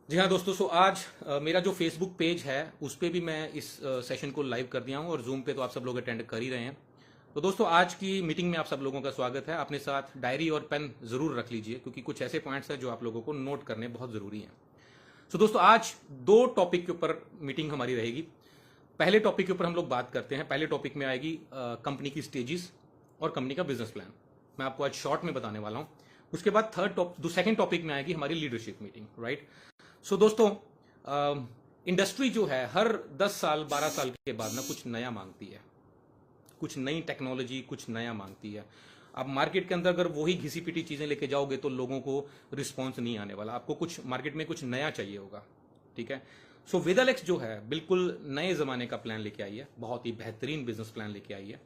जी हाँ दोस्तों, आज मेरा जो फेसबुक पेज है उस पे भी मैं इस सेशन को लाइव कर दिया हूँ और जूम पे तो आप सब लोग अटेंड कर ही रहे हैं। तो दोस्तों, आज की मीटिंग में आप सब लोगों का स्वागत है। अपने साथ डायरी और पेन जरूर रख लीजिए क्योंकि कुछ ऐसे पॉइंट्स हैं जो आप लोगों को नोट करने बहुत जरूरी हैं। सो दोस्तों, आज दो टॉपिक के ऊपर मीटिंग हमारी रहेगी। पहले टॉपिक के ऊपर हम लोग बात करते हैं। पहले टॉपिक में आएगी कंपनी की स्टेजेस और कंपनी का बिजनेस प्लान। मैं आपको आज शॉर्ट में बताने वाला हूँ। उसके बाद सेकंड टॉपिक में आएगी हमारी लीडरशिप मीटिंग, राइट। सो दोस्तों, इंडस्ट्री जो है हर 10 साल 12 साल के बाद ना कुछ नया मांगती है, कुछ नई टेक्नोलॉजी कुछ नया मांगती है। आप मार्केट के अंदर अगर वही घिसी पिटी चीजें लेके जाओगे तो लोगों को रिस्पॉन्स नहीं आने वाला। आपको कुछ मार्केट में कुछ नया चाहिए होगा, ठीक है। सो वेदालेक्स जो है बिल्कुल नए जमाने का प्लान लेके आई है, बहुत ही बेहतरीन बिजनेस प्लान लेके आई है।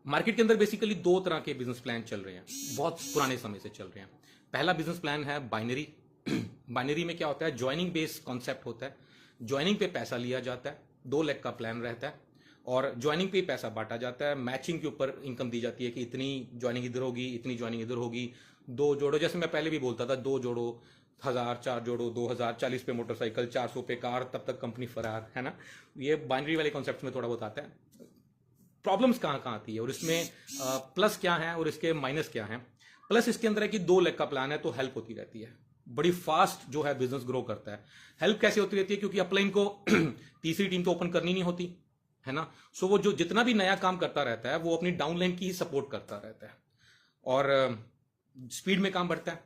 मार्केट के अंदर बेसिकली दो तरह के बिजनेस प्लान चल रहे हैं, बहुत पुराने समय से चल रहे हैं। पहला बिजनेस प्लान है बाइनरी। बाइनरी में क्या होता है, ज्वाइनिंग बेस्ड कॉन्सेप्ट होता है। ज्वाइनिंग पे पैसा लिया जाता है, 2 लाख का प्लान रहता है और ज्वाइनिंग पे पैसा बांटा जाता है। मैचिंग के ऊपर इनकम दी जाती है कि इतनी ज्वाइनिंग इधर होगी, इतनी ज्वाइनिंग इधर होगी। दो जोड़ो, जैसे मैं पहले भी बोलता था, 2 जोड़ो 1000, 4 जोड़ो 2000, 40 पे मोटरसाइकिल, 400 पे कार, तब तक कंपनी फरार, है ना। ये बाइनरी वाले कॉन्सेप्ट में थोड़ा बहुत आता है। प्रॉब्लम्स कहाँ कहाँ आती है और इसमें प्लस क्या है और इसके माइनस क्या है। प्लस इसके अंदर है कि 2 लाख का प्लान है तो हेल्प होती रहती है, बड़ी फास्ट जो है बिजनेस ग्रो करता है। हेल्प कैसे होती रहती है, क्योंकि अपलाइन को तीसरी टीम तो ओपन करनी नहीं होती, है ना। सो वो जो जितना भी नया काम करता रहता है वो अपनी डाउनलाइन की ही सपोर्ट करता रहता है और स्पीड में काम बढ़ता है।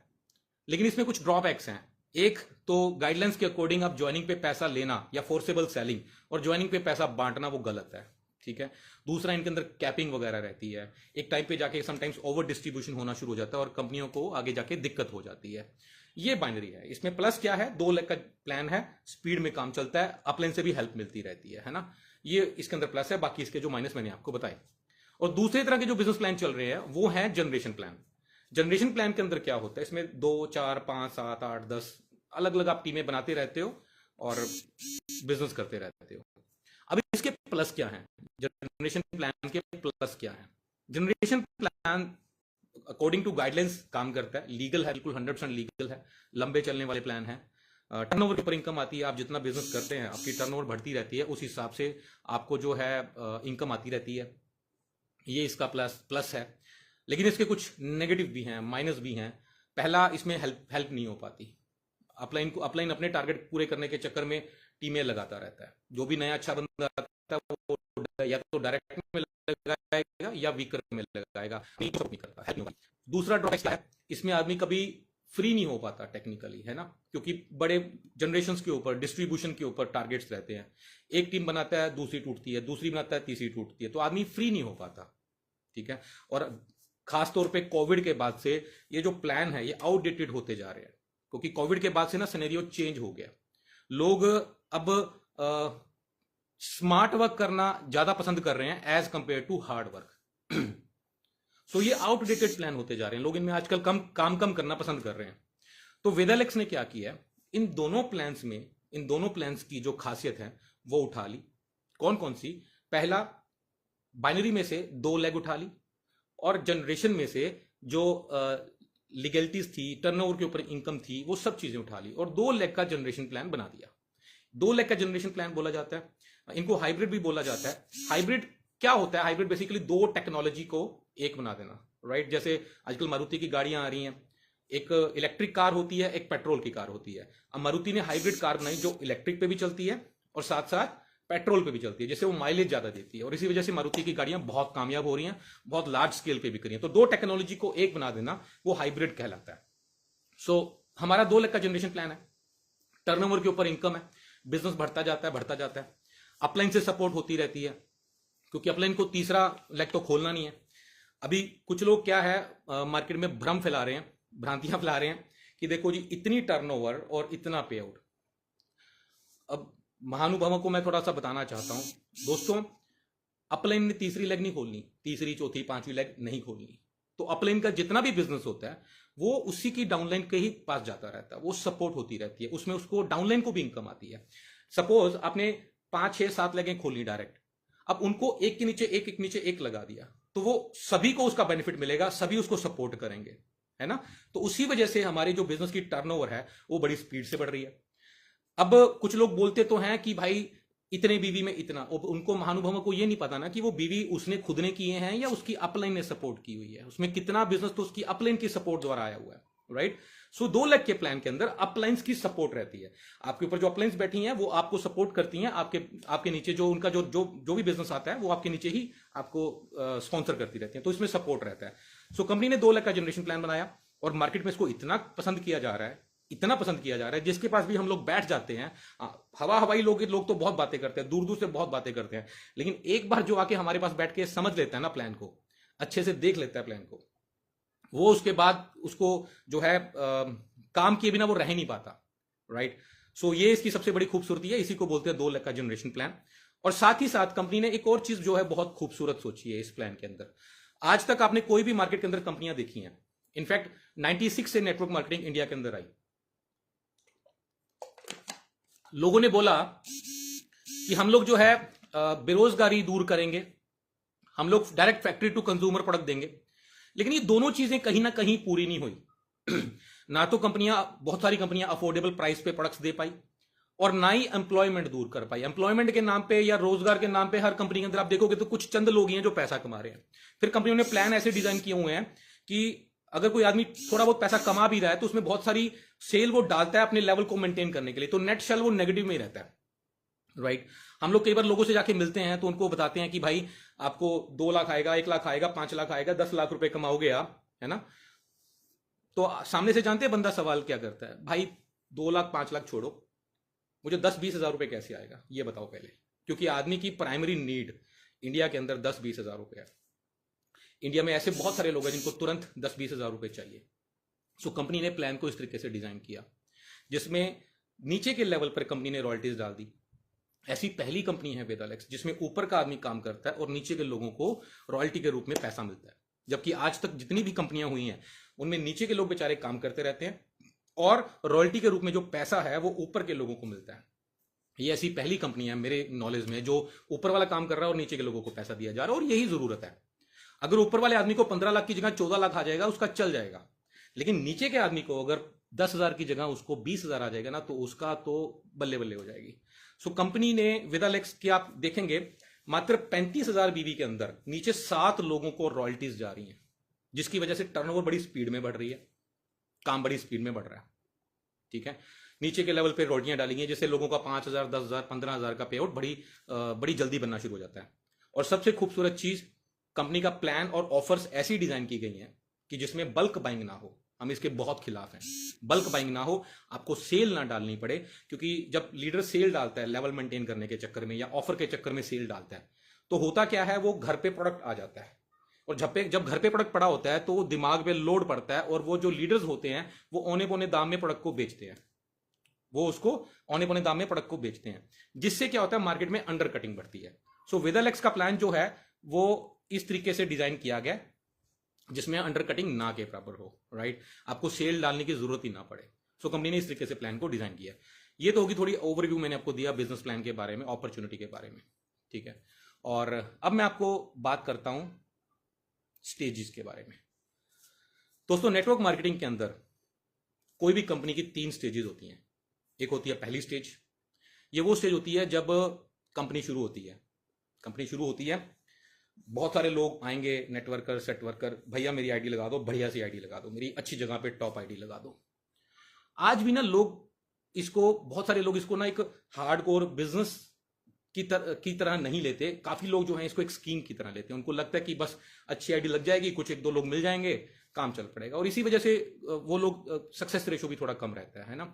लेकिन इसमें कुछ ड्रॉबैक्स हैं। एक तो गाइडलाइंस के अकॉर्डिंग आप ज्वाइनिंग पे पैसा लेना या फोर्सेबल सेलिंग और ज्वाइनिंग पे पैसा बांटना वो गलत है, ठीक है। दूसरा, इनके अंदर कैपिंग वगैरह रहती है। एक टाइम पे जाके समटाइम्स ओवर डिस्ट्रीब्यूशन होना शुरू हो जाता है और कंपनियों को आगे जाके दिक्कत हो जाती है। ये बाइनरी है। इसमें प्लस क्या है, 2 लाख का प्लान है, स्पीड में काम चलता है, अपलाइन से भी हेल्प मिलती रहती है ना। ये इसके अंदर प्लस है। बाकी इसके जो माइनस मैंने आपको बताए। और दूसरे तरह के जो बिजनेस प्लान चल रहे हैं वो है जनरेशन प्लान। जनरेशन प्लान के अंदर क्या होता है, इसमें 2 4 5 7 8 10 अलग अलग आप टीमें बनाते रहते हो और बिजनेस करते रहते हो। अब इसके प्लस क्या है, जनरेशन प्लान के प्लस क्या है। Generation plan according to guidelines काम करता है, लीगल है, बिल्कुल 100% लीगल है, लंबे चलने वाले प्लान है। टर्नओवर के ऊपर इनकम आती है। आप जितना बिजनेस करते हैं आपकी टर्नओवर बढ़ती रहती है, उस हिसाब से आपको जो है इनकम आती रहती है। ये इसका प्लस है। लेकिन इसके कुछ नेगेटिव भी हैं, माइनस भी हैं। पहला, इसमें हेल्प नहीं हो पाती। अपलाइन अपने टारगेट पूरे करने के चक्कर में टीमें लगाता रहता है। जो भी नया अच्छा बंदा आता है वो या तो डायरेक्ट में लगाएगा या वीकर में लगाएगा, नहीं करता, हेल्प नहीं होती। दूसरा ड्रॉबैक क्या है, इसमें आदमी कभी फ्री नहीं हो पाता टेक्निकली, है ना, क्योंकि बड़े जनरेशन के ऊपर, डिस्ट्रीब्यूशन के ऊपर टारगेट्स रहते हैं। एक टीम बनाता है, दूसरी टूटती है, दूसरी बनाता है, तीसरी टूटती है, तो आदमी फ्री नहीं हो पाता, ठीक है। और खासतौर पे कोविड के बाद से ये जो प्लान है ये आउटडेटेड होते जा रहे हैं, क्योंकि कोविड के बाद से ना सिनेरियो चेंज हो गया। लोग अब स्मार्ट वर्क करना ज्यादा पसंद कर रहे हैं as compare to hard work. So ये आउटडेटेड प्लान होते जा रहे हैं। लोग इनमें आजकल कम करना पसंद कर रहे हैं। तो वेदालेक्स ने क्या किया, इन दोनों प्लान्स की जो खासियत है वो उठा ली। कौन कौन सी, पहला, बाइनरी में से 2 लाख उठा ली और जनरेशन में से जो लीगलिटीज थी, टर्नओवर के ऊपर इनकम थी, वो सब चीजें उठा ली और 2 लाख का जनरेशन प्लान बना दिया। 2 लाख का जनरेशन प्लान बोला जाता है, इनको हाइब्रिड भी बोला जाता है। हाइब्रिड क्या होता है, हाइब्रिड बेसिकली 2 टेक्नोलॉजी को एक बना देना, राइट। जैसे आजकल मारुति की गाड़ियां आ रही हैं, एक इलेक्ट्रिक कार होती है, एक पेट्रोल की कार होती है। अब मारुति ने हाइब्रिड कार बनाई जो इलेक्ट्रिक पे भी चलती है और साथ साथ पेट्रोल पे भी चलती है, जिससे वो माइलेज ज्यादा देती है और इसी वजह से मारुति की गाड़ियां बहुत कामयाब हो रही हैं, बहुत लार्ज स्केल पे बिक रही हैं। तो 2 टेक्नोलॉजी को एक बना देना वो हाइब्रिड कहलाता है। सो हमारा 2 लाख का जनरेशन प्लान है, टर्नओवर के ऊपर इनकम है, बिजनेस बढ़ता जाता है। अपलाइन से सपोर्ट होती रहती है, क्योंकि अपलाइन को तीसरा लेग तो खोलना नहीं है। अभी कुछ लोग क्या है मार्केट में भ्रांतियां फैला रहे हैं कि देखो जी इतनी टर्नओवर और इतना पे आउट। अब महानुभावों को मैं थोड़ा सा बताना चाहता हूं दोस्तों, अपलाइन ने तीसरी लेग नहीं खोलनी, तीसरी चौथी पांचवी लेग नहीं खोलनी। तो अपलाइन का जितना भी बिजनेस होता है वो उसी की डाउनलाइन के ही पास जाता रहता है, वो सपोर्ट होती रहती है, उसमें उसको डाउनलाइन को भी इनकम आती है। सपोज आपने 5 6 7 लेगें खोली डायरेक्ट, अब उनको एक के नीचे एक नीचे एक लगा दिया, तो वो सभी को उसका बेनिफिट मिलेगा, सभी उसको सपोर्ट करेंगे। है ना। तो उसी वजह से हमारे जो बिजनेस की टर्नओवर है वो बड़ी स्पीड से बढ़ रही है। अब कुछ लोग बोलते तो हैं कि भाई इतने बीवी में इतना, उनको महानुभवों को ये नहीं पता ना कि वो बीवी उसने खुद ने किए हैं या उसकी अपलाइन ने सपोर्ट की हुई है, उसमें कितना बिजनेस तो उसकी अपलाइन की सपोर्ट द्वारा आया हुआ है, राइट। सो 2 लाख के प्लान के अंदर अपलाइंस की सपोर्ट रहती है। आपके ऊपर जो अपलाइंस बैठी हैं वो आपको सपोर्ट करती हैं, आपके नीचे जो उनका जो भी बिजनेस आता है वो आपके नीचे ही आपको स्पॉन्सर करती रहती है, तो इसमें सपोर्ट रहता है। सो कंपनी ने 2 लाख का जनरेशन प्लान बनाया और मार्केट में इसको इतना पसंद किया जा रहा है, इतना पसंद किया जा रहा है, जिसके पास भी हम लोग बैठ जाते हैं, हवाई लोग तो बहुत बातें करते हैं, दूर दूर से बहुत बातें करते हैं, लेकिन एक बार जो आके हमारे पास बैठ के समझ लेता है ना प्लान को, अच्छे से देख लेता है प्लान को, वो उसके बाद उसको जो है काम किए बिना वो रह नहीं पाता, राइट। सो ये इसकी सबसे बड़ी खूबसूरती है, इसी को बोलते हैं 2 लाख का जनरेशन प्लान। और साथ ही साथ कंपनी ने एक और चीज जो है बहुत खूबसूरत सोची है इस प्लान के अंदर। आज तक आपने कोई भी मार्केट के अंदर कंपनियां देखी हैं, इनफैक्ट 96 से नेटवर्क मार्केटिंग इंडिया के अंदर आई। लोगों ने बोला कि हम लोग जो है बेरोजगारी दूर करेंगे, हम लोग direct factory to consumer product देंगे, लेकिन ये दोनों चीजें कहीं ना कहीं पूरी नहीं हुई। ना तो बहुत सारी कंपनियां अफोर्डेबल प्राइस पे प्रोडक्ट्स दे पाई और ना ही एम्प्लॉयमेंट दूर कर पाई। एम्प्लॉयमेंट के नाम पे या रोजगार के नाम पे हर कंपनी के अंदर आप देखोगे तो कुछ चंद लोग ही हैं जो पैसा कमा रहे हैं। फिर कंपनियों ने प्लान ऐसे डिजाइन किए हुए हैं कि अगर कोई आदमी थोड़ा बहुत पैसा कमा भी रहा है तो उसमें बहुत सारी सेल वो डालता है अपने लेवल को मेंटेन करने के लिए, तो नेट सेल वो नेगेटिव में ही रहता है, राइट। हम लोग कई बार लोगों से जाके मिलते हैं तो उनको बताते हैं कि भाई आपको 2 लाख आएगा, 1 लाख आएगा, 5 लाख आएगा, 10 लाख रुपए कमाओगे आप, है ना। तो सामने से जानते हैं बंदा सवाल क्या करता है, भाई 2 लाख 5 लाख छोड़ो, मुझे 10-20 हजार रुपए कैसे आएगा ये बताओ पहले। क्योंकि आदमी की प्राइमरी नीड इंडिया के अंदर 10-20 हजार रुपए है। इंडिया में ऐसे बहुत सारे लोग हैं जिनको तुरंत 10-20 हजार रुपए चाहिए। सो कंपनी ने प्लान को इस तरीके से डिजाइन किया जिसमें नीचे के लेवल पर कंपनी ने रॉयल्टीज डाल दी। ऐसी पहली कंपनी है वेदालेक्स जिसमें ऊपर का आदमी काम करता है और नीचे के लोगों को रॉयल्टी के रूप में पैसा मिलता है। जबकि आज तक जितनी भी कंपनियां हुई हैं उनमें नीचे के लोग बेचारे काम करते रहते हैं और रॉयल्टी के रूप में जो पैसा है वो ऊपर के लोगों को मिलता है। ये ऐसी पहली कंपनी है मेरे नॉलेज में जो ऊपर वाला काम कर रहा है और नीचे के लोगों को पैसा दिया जा रहा है, और यही जरूरत है। अगर ऊपर वाले आदमी को 15 लाख की जगह 14 लाख आ जाएगा उसका चल जाएगा, लेकिन नीचे के आदमी को अगर 10 हजार की जगह उसको 20 हजार आ जाएगा ना तो उसका तो बल्ले बल्ले हो जाएगी। सो कंपनी ने वेदालेक्स की आप देखेंगे मात्र 35 हजार बीवी के अंदर नीचे 7 लोगों को रॉयल्टीज जा रही हैं, जिसकी वजह से टर्नओवर बड़ी स्पीड में बढ़ रही है, काम बड़ी स्पीड में बढ़ रहा है, ठीक है। नीचे के लेवल पे रोटियां डाली हैं जिससे लोगों का 5,000, 10,000, 15,000 का पे आउट बड़ी जल्दी बनना शुरू हो जाता है। और सबसे खूबसूरत चीज, कंपनी का प्लान और ऑफर्स ऐसी डिजाइन की गई हैं कि जिसमें बल्क बाइंग ना हो। हम इसके बहुत खिलाफ हैं, बल्क बाइंग ना हो, आपको सेल ना डालनी पड़े। क्योंकि जब लीडर सेल डालता है लेवल मेंटेन करने के चक्कर में या ऑफर के चक्कर में सेल डालता है तो होता क्या है, वो घर पे प्रोडक्ट आ जाता है, और जब घर पे प्रोडक्ट पड़ा होता है तो वो दिमाग पे लोड पड़ता है और वो जो लीडर्स होते हैं वो औने पौने दाम में प्रोडक्ट को बेचते हैं, वो उसको औने पौने दाम में प्रोडक्ट को बेचते हैं, जिससे क्या होता है मार्केट में अंडर कटिंग बढ़ती है। सो वेदालेक्स का प्लान जो है वो इस तरीके से डिजाइन किया गया जिसमें अंडर कटिंग ना के बराबर हो, राइट। आपको सेल डालने की जरूरत ही ना पड़े। सो कंपनी ने इस तरीके से प्लान को डिजाइन किया। ये तो होगी थोड़ी ओवरव्यू मैंने आपको दिया बिजनेस प्लान के बारे में, अपॉर्चुनिटी के बारे में, ठीक है। और अब मैं आपको बात करता हूं स्टेजेस के बारे में। दोस्तों, नेटवर्क मार्केटिंग के अंदर कोई भी कंपनी की 3 स्टेजेस होती हैं। एक होती है पहली स्टेज, ये वो स्टेज होती है जब कंपनी शुरू होती है। कंपनी शुरू होती है, बहुत सारे लोग आएंगे, नेटवर्कर, सेट वर्कर, भैया मेरी आईडी लगा दो, बढ़िया सी आईडी लगा दो, मेरी अच्छी जगह पे टॉप आईडी लगा दो। आज भी ना बहुत सारे लोग इसको ना एक हार्डकोर बिजनेस की तरह नहीं लेते। काफी लोग जो हैं इसको एक स्कीम की तरह लेते हैं। उनको लगता है कि बस अच्छी आईडी लग जाएगी, कुछ 1-2 लोग मिल जाएंगे, काम चल पड़ेगा, और इसी वजह से वो लोग सक्सेस रेशो भी थोड़ा कम रहता है ना।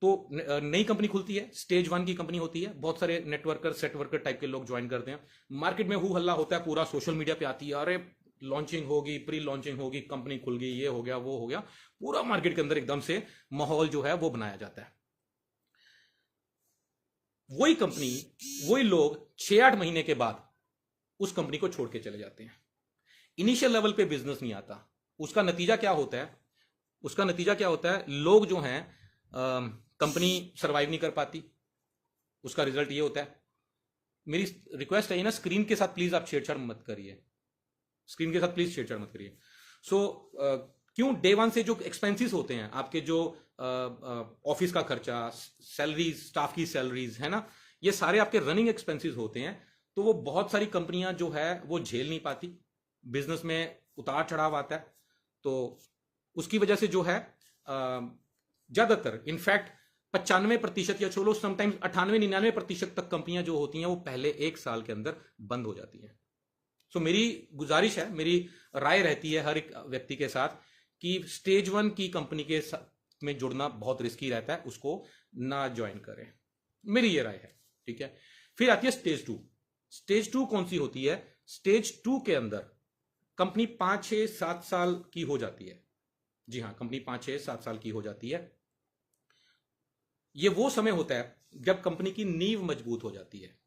तो नई कंपनी खुलती है, स्टेज 1 की कंपनी होती है, बहुत सारे नेटवर्कर, सेट वर्कर टाइप के लोग ज्वाइन करते हैं, मार्केट में हु हल्ला होता है, पूरा सोशल मीडिया पे आती है, अरे लॉन्चिंग होगी, प्री लॉन्चिंग होगी, कंपनी खुल गई, ये हो गया, वो हो गया, पूरा मार्केट के अंदर एकदम से माहौल जो है वो बनाया जाता है। वही कंपनी, वही लोग 6-8 महीने के बाद उस कंपनी को छोड़ के चले जाते हैं। इनिशियल लेवल पे बिजनेस नहीं आता। उसका नतीजा क्या होता है, लोग जो हैं कंपनी सरवाइव नहीं कर पाती। उसका रिजल्ट ये होता है, मेरी रिक्वेस्ट है ना, स्क्रीन के साथ प्लीज आप छेड़छाड़ मत करिए, स्क्रीन के साथ प्लीज छेड़छाड़ मत करिए। सो क्यों? डे वन से जो एक्सपेंसेस होते हैं आपके, जो ऑफिस का खर्चा, सैलरीज, स्टाफ की सैलरीज है ना, ये सारे आपके रनिंग एक्सपेंसेस होते हैं। तो वो बहुत सारी कंपनियां जो है वो झेल नहीं पाती, बिजनेस में उतार चढ़ाव आता है। तो उसकी वजह से जो है ज्यादातर इनफैक्ट 95% या चलो समटाइम्स 98-99% तक कंपनियां जो होती हैं वो पहले एक साल के अंदर बंद हो जाती हैं। सो मेरी गुजारिश है, मेरी राय रहती है हर एक व्यक्ति के साथ कि स्टेज 1 की कंपनी के में जुड़ना बहुत रिस्की रहता है, उसको ना ज्वाइन करें, मेरी ये राय है। ठीक है, फिर आती है स्टेज 2। स्टेज 2 कौन सी होती है? स्टेज 2 के अंदर कंपनी 5-6-7 साल की हो जाती है। जी हां, कंपनी 5-6-7 साल की हो जाती है। ये वो समय होता है जब कंपनी की नींव मजबूत हो जाती है।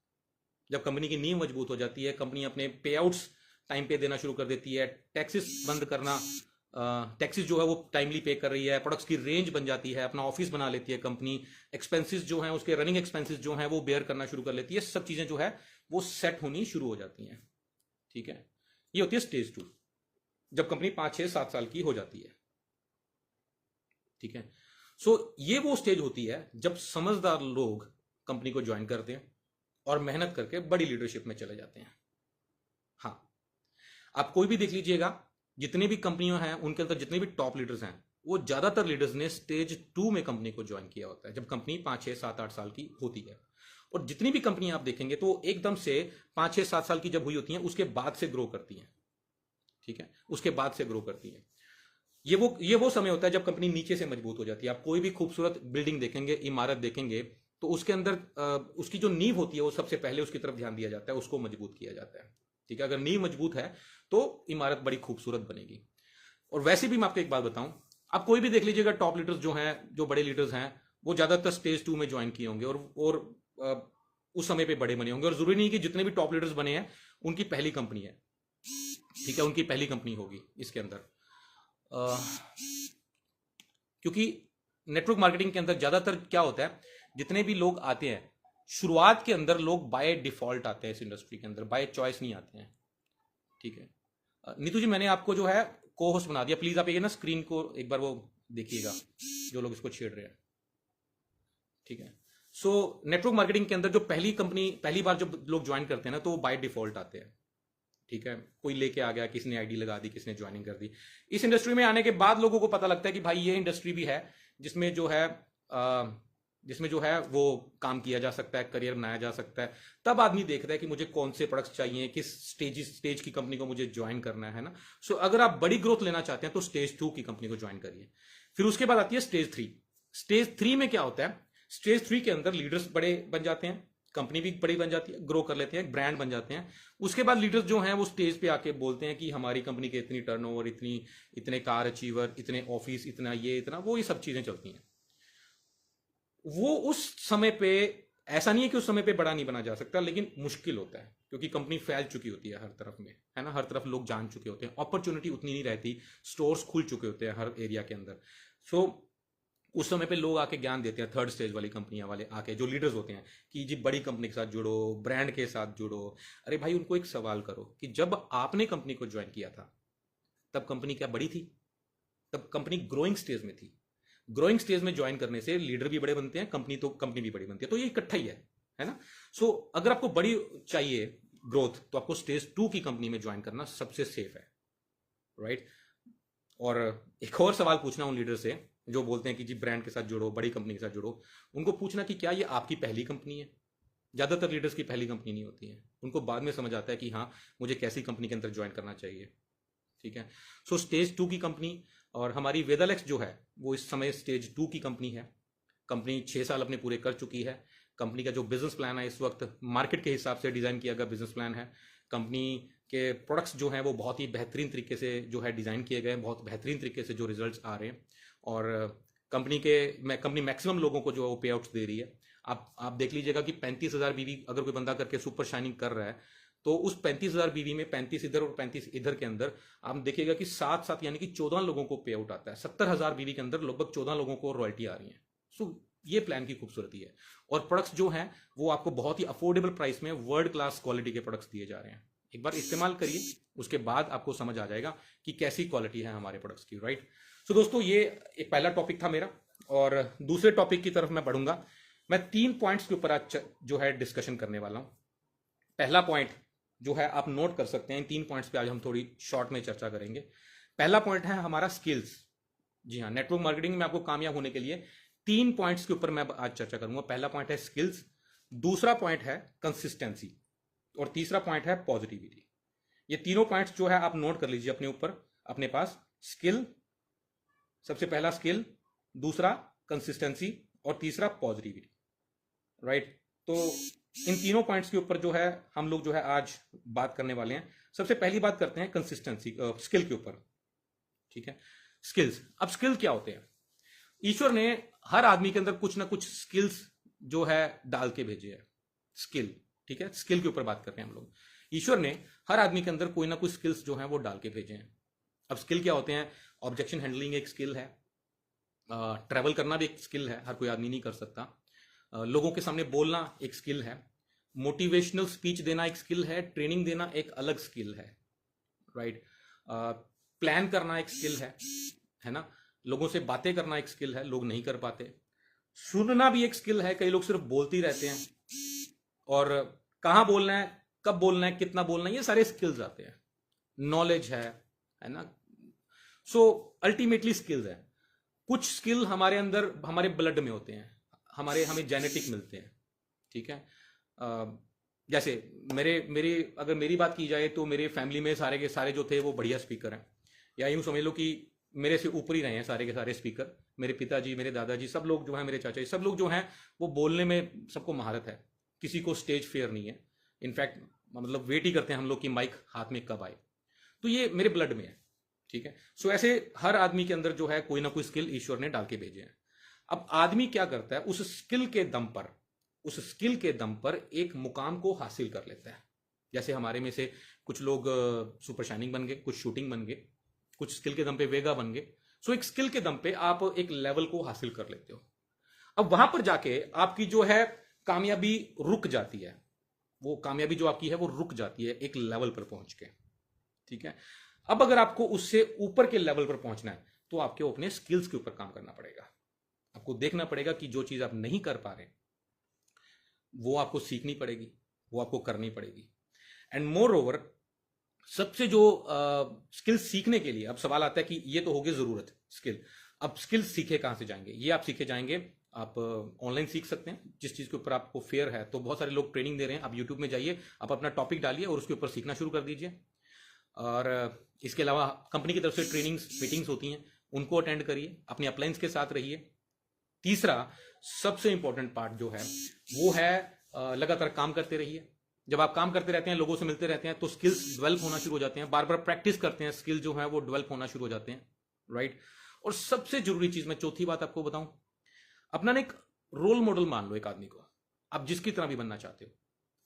जब कंपनी की नींव मजबूत हो जाती है, कंपनी अपने पे आउट्स टाइम पे देना शुरू कर देती है, टैक्सेस बंद करना, टैक्सेस जो है वो टाइमली पे कर रही है, प्रोडक्ट्स की रेंज बन जाती है, अपना ऑफिस बना लेती है कंपनी, एक्सपेंसेस जो हैं उसके रनिंग एक्सपेंसेस जो हैं वो बेयर करना शुरू कर लेती है, सब चीजें जो है वो सेट होनी शुरू हो जाती हैं। ठीक है, ये होती है स्टेज 2, जब कंपनी 5-6-7 साल की हो जाती है। ठीक है, सो ये वो स्टेज होती है जब समझदार लोग कंपनी को ज्वाइन करते हैं और मेहनत करके बड़ी लीडरशिप में चले जाते हैं। हाँ, आप कोई भी देख लीजिएगा, जितनी भी कंपनियां हैं उनके अंदर जितने भी टॉप लीडर्स हैं, वो ज्यादातर लीडर्स ने स्टेज 2 में कंपनी को ज्वाइन किया होता है, जब कंपनी 5-6-7-8 साल की होती है। और जितनी भी कंपनियां आप देखेंगे तो एकदम से 5-6-7 साल की जब हुई होती हैं उसके बाद से ग्रो करती हैं। ठीक है, उसके बाद से ग्रो करती है। ये वो समय होता है जब कंपनी नीचे से मजबूत हो जाती है। आप कोई भी खूबसूरत बिल्डिंग देखेंगे, इमारत देखेंगे, तो उसके अंदर उसकी जो नींव होती है वो सबसे पहले उसकी तरफ ध्यान दिया जाता है, उसको मजबूत किया जाता है। ठीक है, अगर नींव मजबूत है तो इमारत बड़ी खूबसूरत बनेगी। और वैसे भी मैं आपको एक बात बताऊं, आप कोई भी देख लीजिएगा, टॉप लीडर्स जो हैं, जो बड़े लीडर्स हैं, वो ज्यादातर स्टेज 2 में ज्वाइन किए होंगे और उस समय पे बड़े बने होंगे। और जरूरी नहीं कि जितने भी टॉप लीडर्स बने हैं उनकी पहली कंपनी है। ठीक है, उनकी पहली कंपनी होगी इसके अंदर, क्योंकि नेटवर्क मार्केटिंग के अंदर ज्यादातर क्या होता है, जितने भी लोग आते हैं शुरुआत के अंदर लोग बाय डिफॉल्ट आते हैं इस इंडस्ट्री के अंदर, बाय चॉइस नहीं आते हैं। ठीक है, नीतू जी मैंने आपको जो है को होस्ट बना दिया, प्लीज आप ये ना स्क्रीन को एक बार वो देखिएगा, जो लोग इसको छेड़ रहे हैं। ठीक है, सो नेटवर्क मार्केटिंग के अंदर जो पहली बार जब लोग ज्वाइन करते हैं ना, तो वो बाय डिफॉल्ट आते हैं। ठीक है, कोई लेके आ गया, किसने आईडी लगा दी, किसने ज्वाइनिंग कर दी। इस इंडस्ट्री में आने के बाद लोगों को पता लगता है कि भाई ये इंडस्ट्री भी है जिसमें जो है वो काम किया जा सकता है, करियर बनाया जा सकता है। तब आदमी देखता है कि मुझे कौन से प्रोडक्ट्स चाहिए, किस स्टेज की कंपनी को मुझे ज्वाइन करना है ना। सो अगर आप बड़ी ग्रोथ लेना चाहते हैं तो स्टेज 2 की कंपनी को ज्वाइन करिए। फिर उसके बाद आती है स्टेज 3। स्टेज 3 में क्या होता है? स्टेज 3 के अंदर लीडर्स बड़े बन जाते हैं, कंपनी भी बड़ी बन जाती है, ग्रो कर लेते हैं, ब्रांड बन जाते हैं। उसके बाद लीडर्स जो हैं वो स्टेज पे आके बोलते हैं कि हमारी कंपनी के इतनी टर्नओवर, इतने कार अचीवर, इतने ऑफिस, इतना ये इतना वो, ये सब चीजें चलती हैं। वो उस समय पे, ऐसा नहीं है कि उस समय पे बड़ा नहीं बना जा सकता, लेकिन मुश्किल होता है क्योंकि कंपनी फैल चुकी होती है हर तरफ में, है ना, हर तरफ लोग जान चुके होते हैं, अपॉर्चुनिटी उतनी नहीं रहती, स्टोर्स खुल चुके होते हैं हर एरिया के अंदर। सो उस समय पे लोग आके ज्ञान देते हैं, थर्ड स्टेज वाली कंपनियां वाले आके, जो लीडर्स होते हैं, कि जी बड़ी कंपनी के साथ जुड़ो, ब्रांड के साथ जुड़ो। अरे भाई, उनको एक सवाल करो कि जब आपने कंपनी को ज्वाइन किया था तब कंपनी क्या बड़ी थी? तब कंपनी ग्रोइंग स्टेज में थी। ग्रोइंग स्टेज में ज्वाइन करने से लीडर भी बड़े बनते हैं, कंपनी भी बड़ी बनती है, तो ये इकट्ठा ही है ना। सो अगर आपको बड़ी चाहिए ग्रोथ तो आपको स्टेज 2 की कंपनी में ज्वाइन करना सबसे सेफ है, राइट। और एक और सवाल पूछना उन लीडर से जो बोलते हैं कि जी ब्रांड के साथ जुड़ो, बड़ी कंपनी के साथ जुड़ो, उनको पूछना कि क्या ये आपकी पहली कंपनी है? ज्यादातर लीडर्स की पहली कंपनी नहीं होती है, उनको बाद में समझ आता है कि हाँ मुझे कैसी कंपनी के अंदर ज्वाइन करना चाहिए। ठीक है, सो स्टेज 2 की कंपनी, और हमारी वेदालेक्स जो है वो इस समय स्टेज 2 की कंपनी है। कंपनी 6 साल अपने पूरे कर चुकी है। कंपनी का जो बिजनेस प्लान है इस वक्त मार्केट के हिसाब से डिजाइन किया गया बिजनेस प्लान है। कंपनी के प्रोडक्ट्स जो हैं वो बहुत ही बेहतरीन तरीके से जो है डिजाइन किए गए हैं, बहुत बेहतरीन तरीके से जो रिजल्ट्स आ रहे हैं। और कंपनी मैक्सिमम लोगों को जो है वो पे आउट्स दे रही है। आप देख लीजिएगा कि 35,000 बीवी अगर कोई बंदा करके सुपर शाइनिंग कर रहा है, तो उस 35,000 बीवी में 35 इधर और 35 इधर के अंदर आप देखिएगा कि 7 यानी कि 14 लोगों को पे आउट आता है। 70,000 बीवी के अंदर लगभग 14 लोगों को रॉयल्टी आ रही है। सो ये प्लान की खूबसूरती है। और प्रोडक्ट्स जो हैं वो आपको बहुत ही अफोर्डेबल प्राइस में वर्ल्ड क्लास क्वालिटी के प्रोडक्ट्स दिए जा रहे हैं। एक बार इस्तेमाल करिए, उसके बाद आपको समझ आ जाएगा कि कैसी क्वालिटी है हमारे प्रोडक्ट्स की, राइट। सो दोस्तों, ये एक पहला टॉपिक था मेरा, और दूसरे टॉपिक की तरफ मैं बढ़ूंगा। मैं 3 पॉइंट्स के ऊपर आज जो है डिस्कशन करने वाला हूं। पहला पॉइंट जो है आप नोट कर सकते हैं, इन 3 पॉइंट्स पे आज हम थोड़ी शॉर्ट में चर्चा करेंगे। पहला पॉइंट है हमारा स्किल्स। जी हाँ, नेटवर्क मार्केटिंग में आपको कामयाब होने के लिए 3 पॉइंट्स के ऊपर मैं आज चर्चा करूंगा। पहला पॉइंट है स्किल्स, दूसरा पॉइंट है कंसिस्टेंसी, और तीसरा पॉइंट है पॉजिटिविटी। ये तीनों पॉइंट्स जो है आप नोट कर लीजिए अपने ऊपर, अपने पास। स्किल, सबसे पहला स्किल, दूसरा कंसिस्टेंसी, और तीसरा पॉजिटिविटी, राइट। तो इन तीनों पॉइंट्स के ऊपर जो है हम लोग जो है आज बात करने वाले हैं। सबसे पहली बात करते हैं कंसिस्टेंसी, स्किल के ऊपर, ठीक है। स्किल्स, अब स्किल क्या होते हैं? ईश्वर ने हर आदमी के अंदर कुछ ना कुछ स्किल्स जो है डाल के भेजे है। स्किल, ठीक है, स्किल के ऊपर बात कर रहे हैं हम लोग। ईश्वर ने हर आदमी के अंदर कोई ना कुछ स्किल्स जो हैं वो डाल के भेजे हैं। अब स्किल क्या होते हैं? ऑब्जेक्शन हैंडलिंग एक स्किल है, ट्रैवल करना भी एक स्किल है, हर कोई आदमी नहीं कर सकता। लोगों के सामने बोलना एक स्किल है, मोटिवेशनल स्पीच देना एक स्किल है, ट्रेनिंग देना एक अलग स्किल है, राइट। प्लान करना एक स्किल है ना। लोगों से बातें करना एक स्किल है, लोग नहीं कर पाते। सुनना भी एक स्किल है, कई लोग सिर्फ बोलते ही रहते हैं, और कहाँ बोलना है, कब बोलना है, कितना बोलना है, ये सारे स्किल्स आते हैं। नॉलेज है ना। सो अल्टीमेटली स्किल्स है। कुछ स्किल हमारे अंदर, हमारे ब्लड में होते हैं, हमें जेनेटिक मिलते हैं, ठीक है। जैसे मेरी अगर मेरी बात की जाए तो मेरे फैमिली में सारे के सारे जो थे वो बढ़िया स्पीकर हैं, या यूं समझ लो कि मेरे से ऊपर ही रहे हैं सारे के सारे स्पीकर। मेरे पिताजी, मेरे दादाजी, सब लोग जो हैं, मेरे चाचा जी, सब लोग जो हैं वो बोलने में सबको महारत है, किसी को स्टेज फेयर नहीं है। इनफैक्ट मतलब वेट ही करते हैं हम लोग कि माइक हाथ में कब आए। तो ये मेरे ब्लड में है, ठीक है। सो ऐसे हर आदमी के अंदर जो है कोई ना कोई स्किल ईश्वर ने डाल के भेजे हैं। अब आदमी क्या करता है, उस स्किल के दम पर एक मुकाम को हासिल कर लेता है। जैसे हमारे में से कुछ लोग सुपर शाइनिंग बन गए, कुछ शूटिंग बन गए, कुछ स्किल के दम पे वेगा बन गए। सो एक स्किल के दम पे आप एक लेवल को हासिल कर लेते हो। अब वहां पर जाके आपकी जो है कामयाबी रुक जाती है, वो कामयाबी जो आपकी है वो रुक जाती है एक लेवल पर पहुंच के, ठीक है। अब अगर आपको उससे ऊपर के लेवल पर पहुंचना है तो आपको अपने स्किल्स के ऊपर काम करना पड़ेगा। आपको देखना पड़ेगा कि जो चीज आप नहीं कर पा रहे वो आपको सीखनी पड़ेगी, वो आपको करनी पड़ेगी। एंड मोर ओवर, सबसे जो स्किल सीखने के लिए अब सवाल आता है कि ये तो हो गई जरूरत स्किल, अब स्किल सीखे कहां से जाएंगे? ये आप सीखे जाएंगे, आप ऑनलाइन सीख सकते हैं जिस चीज के ऊपर आपको फेयर है। तो बहुत सारे लोग ट्रेनिंग दे रहे हैं, आप यूट्यूब में जाइए, आप अपना टॉपिक डालिए और उसके ऊपर सीखना शुरू कर दीजिए। और इसके अलावा कंपनी की तरफ से ट्रेनिंग्स, मीटिंग्स होती हैं, उनको अटेंड करिए, अपने अपलाइंस के साथ रहिए। तीसरा सबसे इंपॉर्टेंट पार्ट जो है वो है लगातार काम करते रहिए। जब आप काम करते रहते हैं, लोगों से मिलते रहते हैं, तो स्किल्स डेवलप होना शुरू हो जाते हैं। बार बार प्रैक्टिस करते हैं, स्किल जो है वो डेवलप होना शुरू हो जाते हैं, राइट। और सबसे जरूरी चीज, मैं चौथी बात आपको बताऊं, अपना एक रोल मॉडल मान लो एक आदमी को, आप जिसकी तरह भी बनना चाहते हो,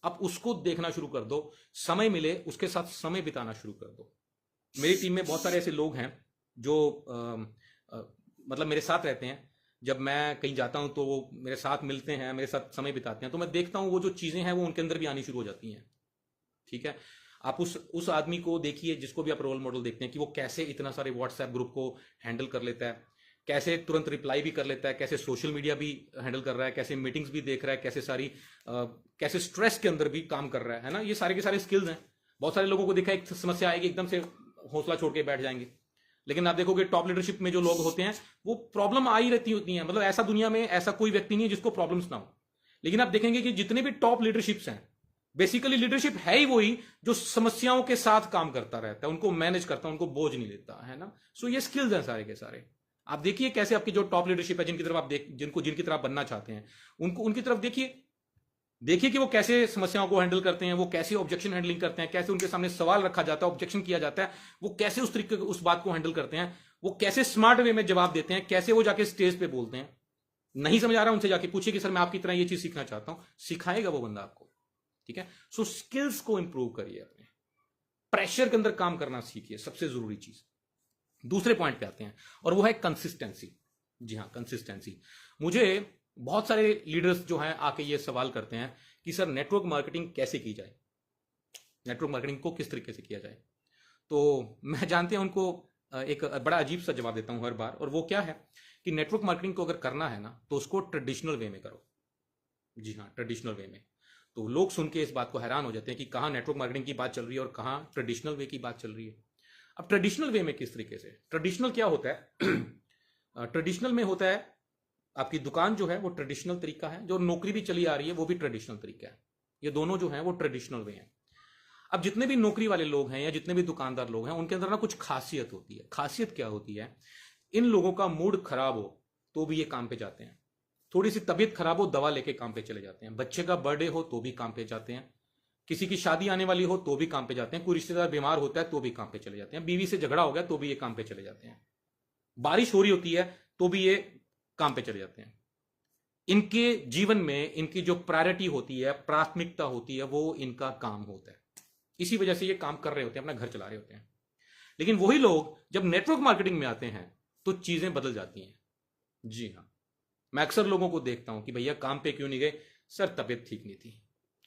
आप उसको देखना शुरू कर दो। समय मिले उसके साथ समय बिताना शुरू कर दो। मेरी टीम में बहुत सारे ऐसे लोग हैं जो मतलब मेरे साथ रहते हैं। जब मैं कहीं जाता हूं तो वो मेरे साथ मिलते हैं, मेरे साथ समय बिताते हैं, तो मैं देखता हूं वो जो चीजें हैं वो उनके अंदर भी आनी शुरू हो जाती हैं, ठीक है। आप उस आदमी को देखिए जिसको भी आप रोल मॉडल देखते हैं कि वो कैसे इतना सारे व्हाट्सएप ग्रुप को हैंडल कर लेता है, कैसे तुरंत रिप्लाई भी कर लेता है, कैसे सोशल मीडिया भी हैंडल कर रहा है, कैसे मीटिंग्स भी देख रहा है, कैसे स्ट्रेस के अंदर भी काम कर रहा है ना। ये सारे के सारे स्किल्स हैं। बहुत सारे लोगों को देखा, एक समस्या आएगी एकदम से हौसला छोड़ के बैठ जाएंगे, लेकिन आप देखोगे टॉप लीडरशिप में जो लोग होते हैं वो प्रॉब्लम आ ही रहती होती है। मतलब ऐसा दुनिया में ऐसा कोई व्यक्ति नहीं है जिसको प्रॉब्लम्स ना हो। लेकिन आप देखेंगे कि जितने भी टॉप लीडरशिप्स हैं, बेसिकली लीडरशिप है ही वही जो समस्याओं के साथ काम करता रहता है, उनको मैनेज करता है, उनको बोझ नहीं लेता है ना। सो ये स्किल्स हैं सारे के सारे। आप देखिए कैसे आपकी जो टॉप लीडरशिप है, जिनकी तरफ आप जिनकी तरफ बनना चाहते हैं, उनकी तरफ देखिए कि वो कैसे समस्याओं को हैंडल करते हैं, वो कैसे ऑब्जेक्शन हैंडलिंग करते हैं, कैसे उनके सामने सवाल रखा जाता है, ऑब्जेक्शन किया जाता है, वो कैसे उस तरीके उस बात को हैंडल करते हैं, वो कैसे स्मार्ट वे में जवाब देते हैं, कैसे वो जाके स्टेज पे बोलते हैं। नहीं समझ आ रहा, उनसे जाके पूछिए कि सर मैं आपकी तरह ये चीज सीखना चाहता हूं, सिखाएगा वो बंदा आपको, ठीक है। सो स्किल्स को इंप्रूव करिए, अपने प्रेशर के अंदर काम करना सीखिए, सबसे जरूरी चीज। दूसरे पॉइंट पे आते हैं और वो है कंसिस्टेंसी। जी हाँ, कंसिस्टेंसी। मुझे बहुत सारे लीडर्स जो हैं आके ये सवाल करते हैं कि सर नेटवर्क मार्केटिंग कैसे की जाए। नेटवर्क मार्केटिंग को किस तरीके से किया जाए। तो मैं जानते हैं उनको एक बड़ा अजीब सा जवाब देता हूं हर बार, और वो क्या है कि नेटवर्क मार्केटिंग को अगर करना है ना तो उसको ट्रेडिशनल वे में करो। जी हाँ, ट्रेडिशनल वे में। तो लोग सुन के इस बात को हैरान हो जाते हैं कि कहाँ नेटवर्क मार्केटिंग की बात चल रही है और कहाँ ट्रेडिशनल वे की बात चल रही है। अब ट्रेडिशनल वे में किस तरीके से, ट्रेडिशनल क्या होता है ट्रेडिशनल में होता है आपकी दुकान जो है वो ट्रेडिशनल तरीका है, जो नौकरी भी चली आ रही है वो भी ट्रेडिशनल तरीका है। ये दोनों जो है वो ट्रेडिशनल वे हैं। अब जितने भी नौकरी वाले लोग हैं या जितने भी दुकानदार लोग हैं उनके अंदर ना कुछ खासियत होती है। खासियत क्या होती है, इन लोगों का मूड खराब हो तो भी ये काम पे जाते हैं, थोड़ी सी तबीयत खराब हो दवा लेके काम पे चले जाते हैं, बच्चे का बर्थडे हो तो भी काम पे जाते हैं, किसी की शादी आने वाली हो तो भी काम पे जाते हैं, कोई रिश्तेदार बीमार होता है तो भी काम पे चले जाते हैं, बीवी से झगड़ा हो गया तो भी ये काम पे चले जाते हैं, बारिश हो रही होती है तो भी ये काम पे चले जाते हैं। इनके जीवन में इनकी जो प्रायोरिटी होती है, प्राथमिकता होती है, वो इनका काम होता है। इसी वजह से ये काम कर रहे होते हैं, अपना घर चला रहे होते हैं। लेकिन वही लोग जब नेटवर्क मार्केटिंग में आते हैं तो चीजें बदल जाती हैं। जी हाँ, मैं अक्सर लोगों को देखता हूं कि भैया काम पे क्यों नहीं गए, सर तबीयत ठीक नहीं थी।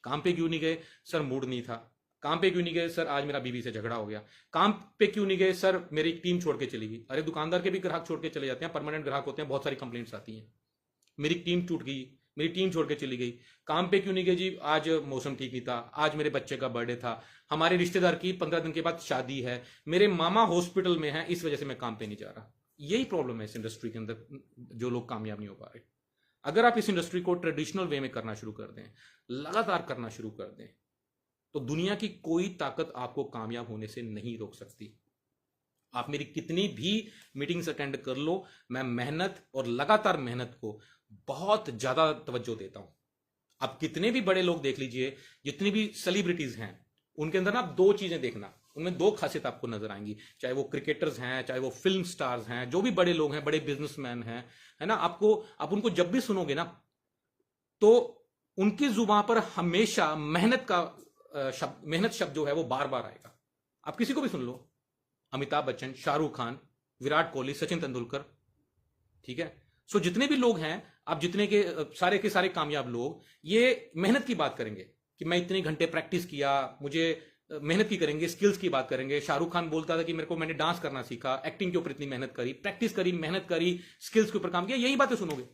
काम पे क्यों नहीं गए, सर मूड नहीं था। काम पे क्यों नहीं गए, सर आज मेरा बीवी से झगड़ा हो गया। काम पे क्यों नहीं गए, सर मेरी टीम छोड़ के चली गई। अरे दुकानदार के भी ग्राहक छोड़ के चले जाते हैं, परमानेंट ग्राहक होते हैं, बहुत सारी कंप्लेंट्स आती हैं, मेरी टीम टूट गई, मेरी टीम छोड़ के चली गई। काम पे क्यों नहीं गए जी, आज मौसम ठीक नहीं था, आज मेरे बच्चे का बर्थडे था, हमारे रिश्तेदार की 15 दिन के बाद शादी है, मेरे मामा हॉस्पिटल में हैं, इस वजह से मैं काम पे नहीं जा रहा। यही प्रॉब्लम है इस इंडस्ट्री के अंदर, जो लोग कामयाब नहीं हो पा रहे। अगर आप इस इंडस्ट्री को ट्रेडिशनल वे में करना शुरू कर दें, लगातार करना शुरू कर दें, तो दुनिया की कोई ताकत आपको कामयाब होने से नहीं रोक सकती। आप मेरी कितनी भी मीटिंग्स अटेंड कर लो, मैं मेहनत और लगातार मेहनत को बहुत ज्यादा तवज्जो देता हूं। आप कितने भी बड़े लोग देख लीजिए, जितनी भी सेलिब्रिटीज हैं, उनके अंदर ना आप दो चीजें देखना, उनमें दो खासियत आपको नजर आएंगी। चाहे वो क्रिकेटर्स हैं, चाहे वो फिल्म स्टार्स हैं, जो भी बड़े लोग हैं, बड़े बिजनेसमैन हैं, है ना, आप उनको जब भी सुनोगे ना तो उनकी जुबान पर हमेशा मेहनत का शब्द, मेहनत शब्द जो है वो बार बार आएगा। आप किसी को भी सुन लो, अमिताभ बच्चन, शाहरुख खान, विराट कोहली, सचिन तेंदुलकर, ठीक है। सो जितने भी लोग हैं, आप जितने के सारे कामयाब लोग ये मेहनत की बात करेंगे कि मैं इतने घंटे प्रैक्टिस किया, मुझे मेहनत की करेंगे, स्किल्स की बात करेंगे। शाहरुख खान बोलता था कि मैंने डांस करना सीखा, एक्टिंग के ऊपर इतनी मेहनत करी, प्रैक्टिस करी, मेहनत करी, स्किल्स के ऊपर काम किया, यही बातें सुनोगे।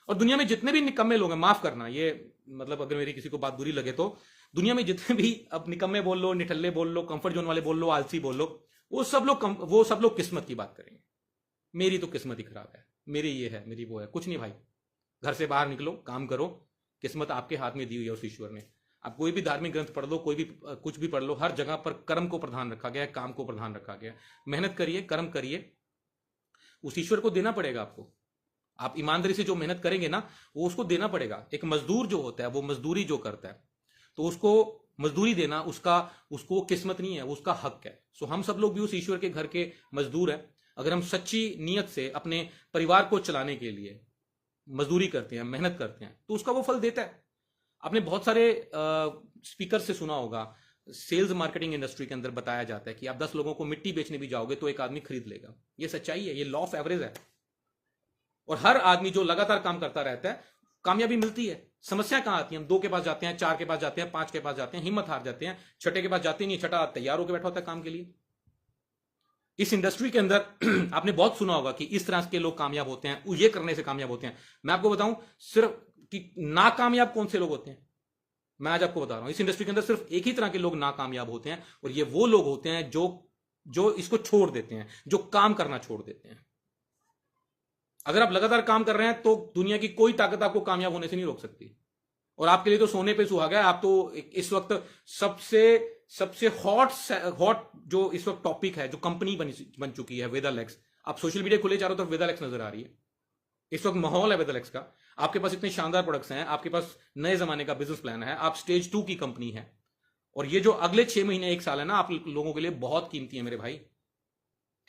और दुनिया में जितने भी निकम्मे लोग हैं, माफ करना ये मतलब अगर मेरी किसी को बात बुरी लगे, तो दुनिया में जितने भी, अब निकम्मे बोल लो, निठल्ले बोल लो, कंफर्ट जोन वाले बोल लो, आलसी बोल लो, वो सब लोग किस्मत की बात करेंगे। मेरी तो किस्मत ही खराब है, मेरी ये है, मेरी वो है। कुछ नहीं भाई, घर से बाहर निकलो, काम करो, किस्मत आपके हाथ में दी हुई है उस ईश्वर ने। आप कोई भी धार्मिक ग्रंथ पढ़ लो, कोई भी कुछ भी पढ़ लो, हर जगह पर कर्म को प्रधान रखा गया है, काम को प्रधान रखा गया है। मेहनत करिए, कर्म करिए, उस ईश्वर को देना पड़ेगा आपको। आप ईमानदारी से जो मेहनत करेंगे ना, वो उसको देना पड़ेगा। एक मजदूर जो होता है, वो मजदूरी जो करता है, तो उसको मजदूरी देना उसको किस्मत नहीं है, वो उसका हक है। सो हम सब लोग भी उस ईश्वर के घर के मजदूर हैं। अगर हम सच्ची नीयत से अपने परिवार को चलाने के लिए मजदूरी करते हैं, मेहनत करते हैं, तो उसका वो फल देता है। आपने बहुत सारे स्पीकर से सुना होगा, सेल्स मार्केटिंग इंडस्ट्री के अंदर बताया जाता है कि आप 10 लोगों को मिट्टी बेचने भी जाओगे तो एक आदमी खरीद लेगा। ये सच्चाई है, ये लॉ ऑफ एवरेज है। और हर आदमी जो लगातार काम करता रहता है, कामयाबी मिलती है। समस्या कहां आती है, हम 2 के पास जाते हैं, 4 के पास जाते हैं, 5 के पास जाते हैं, हिम्मत हार जाते हैं, छठे के पास जाते नहीं, छठा तैयार होकर बैठा होता है काम के लिए। इस इंडस्ट्री के अंदर आपने बहुत सुना होगा कि इस तरह के लोग कामयाब होते हैं, ये करने से कामयाब होते हैं। मैं आपको बताऊं सिर्फ कि नाकामयाब कौन से लोग होते हैं, मैं आज आपको बता रहा हूं। इस इंडस्ट्री के अंदर सिर्फ एक ही तरह के लोग नाकामयाब होते हैं, और ये वो लोग होते हैं जो इसको छोड़ देते हैं, जो काम करना छोड़ देते हैं। अगर आप लगातार काम कर रहे हैं तो दुनिया की कोई ताकत आपको कामयाब होने से नहीं रोक सकती। और आपके लिए तो सोने पे सुहागा है। आप तो इस वक्त सबसे हॉट जो इस वक्त टॉपिक है, जो कंपनी बन चुकी है, वेदालेक्स। आप सोशल मीडिया खुले, चारों तरफ वेदालेक्स नजर आ रही है। इस वक्त माहौल है वेदालेक्स का। आपके पास इतने शानदार प्रोडक्ट्स हैं, आपके पास नए जमाने का बिजनेस प्लान है, आप स्टेज 2 की कंपनी है। और ये जो अगले 6 महीने 1 साल है ना, आप लोगों के लिए बहुत कीमती है मेरे भाई।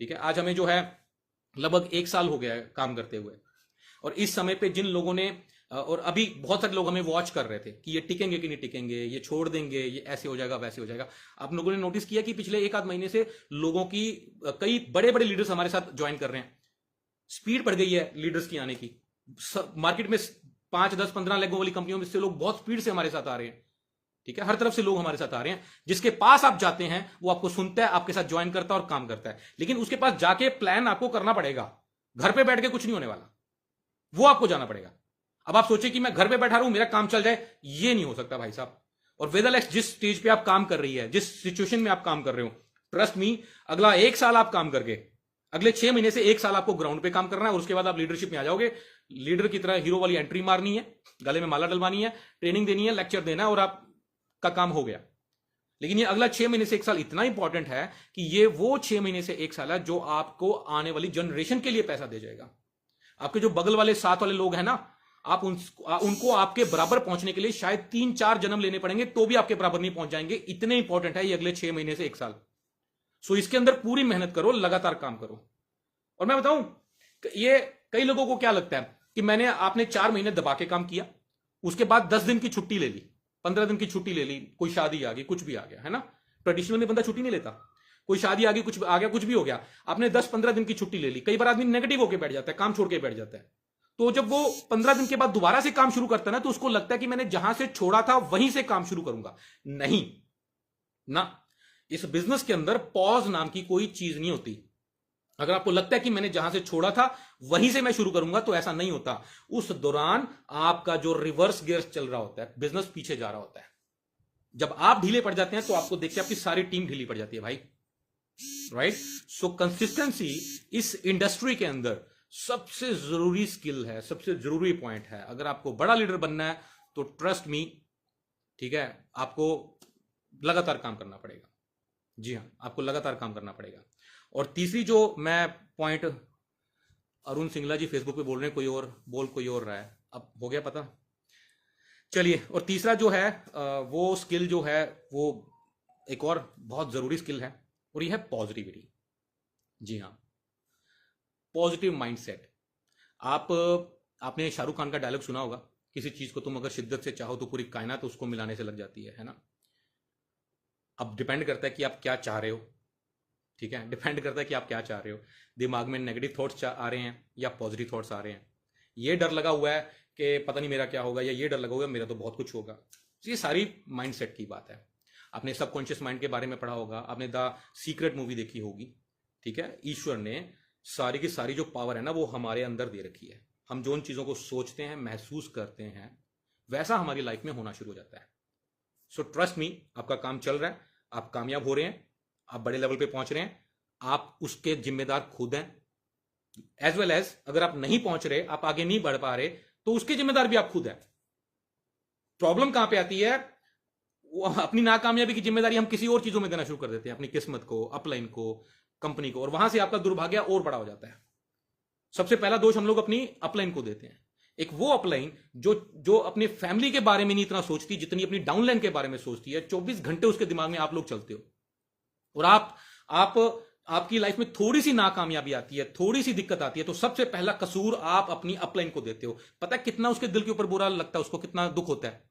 ठीक है, आज हमें जो है लगभग 1 साल हो गया है काम करते हुए। और इस समय पे जिन लोगों ने, और अभी बहुत सारे लोग हमें वॉच कर रहे थे कि ये टिकेंगे कि नहीं टिकेंगे, ये छोड़ देंगे, ये ऐसे हो जाएगा, वैसे हो जाएगा। आप लोगों ने नोटिस किया कि पिछले 1 आध महीने से लोगों की, कई बड़े बड़े लीडर्स हमारे साथ ज्वाइन कर रहे हैं। स्पीड बढ़ गई है लीडर्स की आने की। मार्केट में 5, 10, 15 लाखों वाली कंपनियों में से लोग बहुत स्पीड से हमारे साथ आ रहे हैं। ठीक है, हर तरफ से लोग हमारे साथ आ रहे हैं। जिसके पास आप जाते हैं वो आपको सुनता है, आपके साथ ज्वाइन करता है और काम करता है, लेकिन उसके पास जाके प्लान आपको करना पड़ेगा। घर पे बैठ के कुछ नहीं होने वाला, वो आपको जाना पड़ेगा। अब आप सोचिए कि मैं घर पे बैठा रहूं, मेरा काम चल जाए, ये नहीं हो सकता भाई साहब। और वेदरलेक्स जिस स्टेज पे आप काम कर रही है, जिस सिचुएशन में आप काम कर रहे हो, ट्रस्ट मी, अगला 1 साल आप काम करके, अगले 6 महीने से 1 साल आपको ग्राउंड पे काम करना है और उसके बाद आप लीडरशिप में आ जाओगे। लीडर की तरह हीरो वाली एंट्री मारनी है, गले में माला डलवानी है, ट्रेनिंग देनी है, लेक्चर देना है और आपका काम हो गया। लेकिन ये अगला 6 महीने से 1 साल इतना इंपॉर्टेंट है कि ये वो 6 महीने से 1 साल है जो आपको आने वाली जनरेशन के लिए पैसा दे जाएगा। आपके जो बगल वाले साथ वाले लोग हैं ना, आप उनको आपके बराबर पहुंचने के लिए शायद 3-4 जन्म लेने पड़ेंगे, तो भी आपके बराबर नहीं पहुंच जाएंगे। इतने इंपॉर्टेंट है ये अगले 6 महीने से 1 साल। सो इसके अंदर पूरी मेहनत करो, लगातार काम करो। और मैं बताऊं, ये कई लोगों को क्या लगता है कि आपने 4 महीने दबा के काम किया, उसके बाद 10 दिन की छुट्टी ले ली, 15 दिन की छुट्टी ले ली, कोई शादी आ गई, कुछ भी आ गया, है ना। ट्रेडिशनल में बंदा छुट्टी नहीं लेता, कोई शादी आ गई, कुछ आ गया, कुछ भी हो गया, आपने 10-15 दिन की छुट्टी ले ली। कई बार आदमी नेगेटिव होकर बैठ जाता है, काम छोड़ के बैठ जाता है। तो जब वो 15 दिन के बाद दोबारा से काम शुरू करता है ना, तो उसको लगता है कि मैंने जहां से छोड़ा था वहीं से काम शुरू करूंगा। नहीं ना, इस बिजनेस के अंदर पॉज नाम की कोई चीज नहीं होती। अगर आपको लगता है कि मैंने जहां से छोड़ा था वहीं से मैं शुरू करूंगा, तो ऐसा नहीं होता। उस दौरान आपका जो रिवर्स गियर चल रहा होता है, बिजनेस पीछे जा रहा होता है। जब आप ढीले पड़ जाते हैं तो आपको देख के आपकी सारी टीम ढीली पड़ जाती है भाई, राइट। सो कंसिस्टेंसी इस इंडस्ट्री के अंदर सबसे जरूरी स्किल है, सबसे जरूरी पॉइंट है। अगर आपको बड़ा लीडर बनना है तो ट्रस्ट मी, ठीक है, आपको लगातार काम करना पड़ेगा। जी हां, आपको लगातार काम करना पड़ेगा। और तीसरी जो मैं पॉइंट, अरुण सिंगला जी फेसबुक पे बोल रहे हैं, कोई और रहा है, अब हो गया पता, चलिए। और तीसरा जो है वो स्किल जो है वो एक और बहुत जरूरी स्किल है, और ये है पॉजिटिविटी। जी हाँ, पॉजिटिव माइंडसेट। आपने शाहरुख खान का डायलॉग सुना होगा, किसी चीज को तुम अगर शिद्दत से चाहो तो पूरी कायनात उसको मिलाने से लग जाती है ना। अब डिपेंड करता है कि आप क्या चाह रहे हो, ठीक है, डिपेंड करता है कि आप क्या चाह रहे हो। दिमाग में नेगेटिव थॉट्स आ रहे हैं या पॉजिटिव थॉट्स आ रहे हैं, ये डर लगा हुआ है कि पता नहीं मेरा क्या होगा, या ये डर लगा हुआ है मेरा तो बहुत कुछ होगा। ये सारी माइंडसेट की बात है। आपने सबकॉन्शियस माइंड के बारे में पढ़ा होगा, आपने द सीक्रेट मूवी देखी होगी, ठीक है। ईश्वर ने सारी की सारी जो पावर है ना वो हमारे अंदर दे रखी है। हम जो उन चीजों को सोचते हैं, महसूस करते हैं, वैसा हमारी लाइफ में होना शुरू हो जाता है। सो ट्रस्ट मी, आपका काम चल रहा है, आप कामयाब हो रहे हैं, आप बड़े लेवल पे पहुंच रहे हैं, आप उसके जिम्मेदार खुद हैं। एज वेल एज अगर आप नहीं पहुंच रहे, आप आगे नहीं बढ़ पा रहे, तो उसके जिम्मेदार भी आप खुद हैं। प्रॉब्लम कहां पे आती है, वो अपनी नाकामयाबी की जिम्मेदारी हम किसी और चीजों में देना शुरू कर देते हैं, अपनी किस्मत को, अपलाइन को, कंपनी को, और वहां से आपका दुर्भाग्य और बड़ा हो जाता है। सबसे पहला दोष हम लोग अपनी अपलाइन को देते हैं। एक वो अपलाइन जो अपने फैमिली के बारे में नहीं इतना सोचती जितनी अपनी डाउनलाइन के बारे में सोचती है। 24 घंटे उसके दिमाग में आप लोग चलते हो, और आपकी लाइफ में थोड़ी सी नाकामयाबी आती है, थोड़ी सी दिक्कत आती है, तो सबसे पहला कसूर आप अपनी अपलाइन को देते हो। पता है कितना उसके दिल के ऊपर बुरा लगता है, उसको कितना दुख होता है,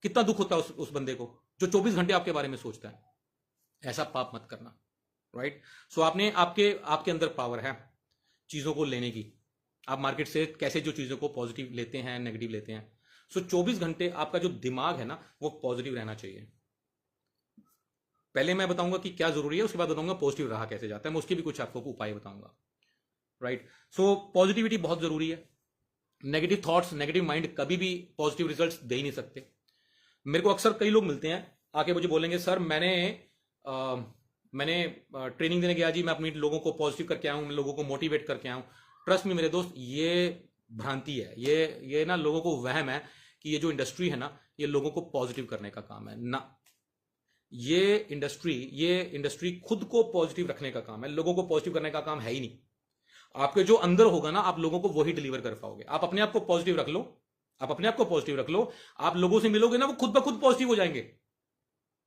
कितना दुख होता है उस बंदे को जो 24 घंटे आपके बारे में सोचता है। ऐसा पाप मत करना, राइट। सो आपके अंदर पावर है चीजों को लेने की। आप मार्केट से कैसे जो चीजों को पॉजिटिव लेते हैं, नेगेटिव लेते हैं। सो 24 घंटे आपका जो दिमाग है ना वो पॉजिटिव रहना चाहिए। पहले मैं बताऊंगा कि क्या जरूरी है, उसके बाद बताऊंगा पॉजिटिव रहा कैसे जाता है, मैं उसके भी कुछ आपको उपाय बताऊंगा, राइट। सो पॉजिटिविटी बहुत जरूरी है। नेगेटिव थॉट्स, नेगेटिव माइंड कभी भी पॉजिटिव रिजल्ट्स दे ही नहीं सकते। मेरे को अक्सर कई लोग मिलते हैं, आके मुझे बोलेंगे सर मैंने ट्रेनिंग देने गया जी, मैं अपनी लोगों को पॉजिटिव करके आया हूं, मैं लोगों को मोटिवेट करके आया हूं। ट्रस्ट में मेरे दोस्त, ये भ्रांति है, ये ना लोगों को वहम है कि ये जो इंडस्ट्री है ना ये लोगों को पॉजिटिव करने का काम है ना। ये इंडस्ट्री खुद को पॉजिटिव रखने का काम है, लोगों को पॉजिटिव करने का काम है ही नहीं। आपके जो अंदर होगा ना आप लोगों को वही डिलीवर कर पाओगे। आप अपने आप को पॉजिटिव रख लो, आप लोगों से मिलोगे ना वो खुद ब खुद पॉजिटिव हो जाएंगे।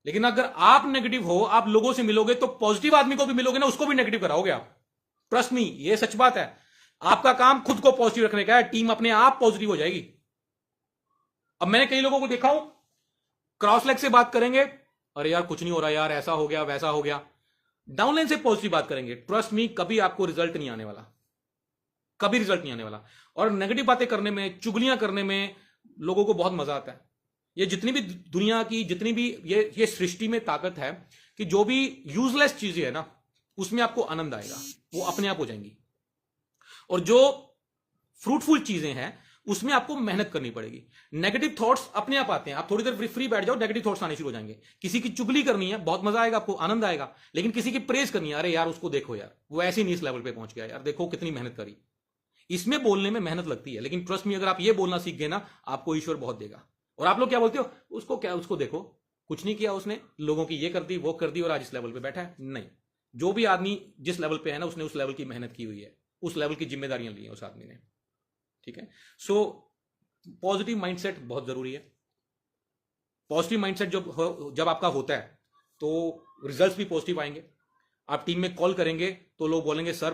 लेकिन अगर आप नेगेटिव हो, आप लोगों से मिलोगे तो पॉजिटिव आदमी को भी मिलोगे ना उसको भी नेगेटिव कराओगे आप। ट्रस्ट मी, ये सच बात है। आपका काम खुद को पॉजिटिव रखने का है, टीम अपने आप पॉजिटिव हो जाएगी। अब मैंने कई लोगों को देखा हूं, क्रॉस लेग से बात करेंगे, अरे यार कुछ नहीं हो रहा यार, ऐसा हो गया वैसा हो गया। डाउनलाइन से पॉजिटिव बात करेंगे, ट्रस्ट मी कभी आपको रिजल्ट नहीं आने वाला, कभी रिजल्ट नहीं आने वाला। और नेगेटिव बातें करने में, चुगलियां करने में लोगों को बहुत मजा आता है। ये जितनी भी दुनिया की जितनी भी ये सृष्टि में ताकत है कि जो भी यूजलेस चीजें है ना उसमें आपको आनंद आएगा, वो अपने आप हो जाएंगी। और जो फ्रूटफुल चीजें हैं उसमें आपको मेहनत करनी पड़ेगी। नेगेटिव थॉट्स अपने आप आते हैं, आप थोड़ी देर फ्री बैठ जाओ, नेगेटिव थॉट्स आने शुरू हो जाएंगे। किसी की चुगली करनी है, बहुत मजा आएगा, आपको आनंद आएगा। लेकिन किसी की प्रेज करनी है, अरे यार उसको देखो यार, वो ऐसे नहीं इस लेवल पे पहुंच गया यार, देखो कितनी मेहनत करी। इसमें बोलने में मेहनत लगती है, लेकिन ट्रस्ट में अगर आप ये बोलना सीख गए ना, आपको ईश्वर बहुत देगा। और आप लोग क्या बोलते हो, उसको क्या, उसको देखो, कुछ नहीं किया उसने, लोगों की ये कर दी वो कर दी और आज इस लेवल पे बैठा है। नहीं, जो भी आदमी जिस लेवल पे है ना, उसने उस लेवल की मेहनत की हुई है, उस लेवल की जिम्मेदारियां ली है उस आदमी ने। ठीक है, सो पॉजिटिव माइंडसेट बहुत जरूरी है। पॉजिटिव माइंडसेट जब आपका होता है तो रिजल्ट्स भी पॉजिटिव आएंगे। आप टीम में कॉल करेंगे तो लोग बोलेंगे सर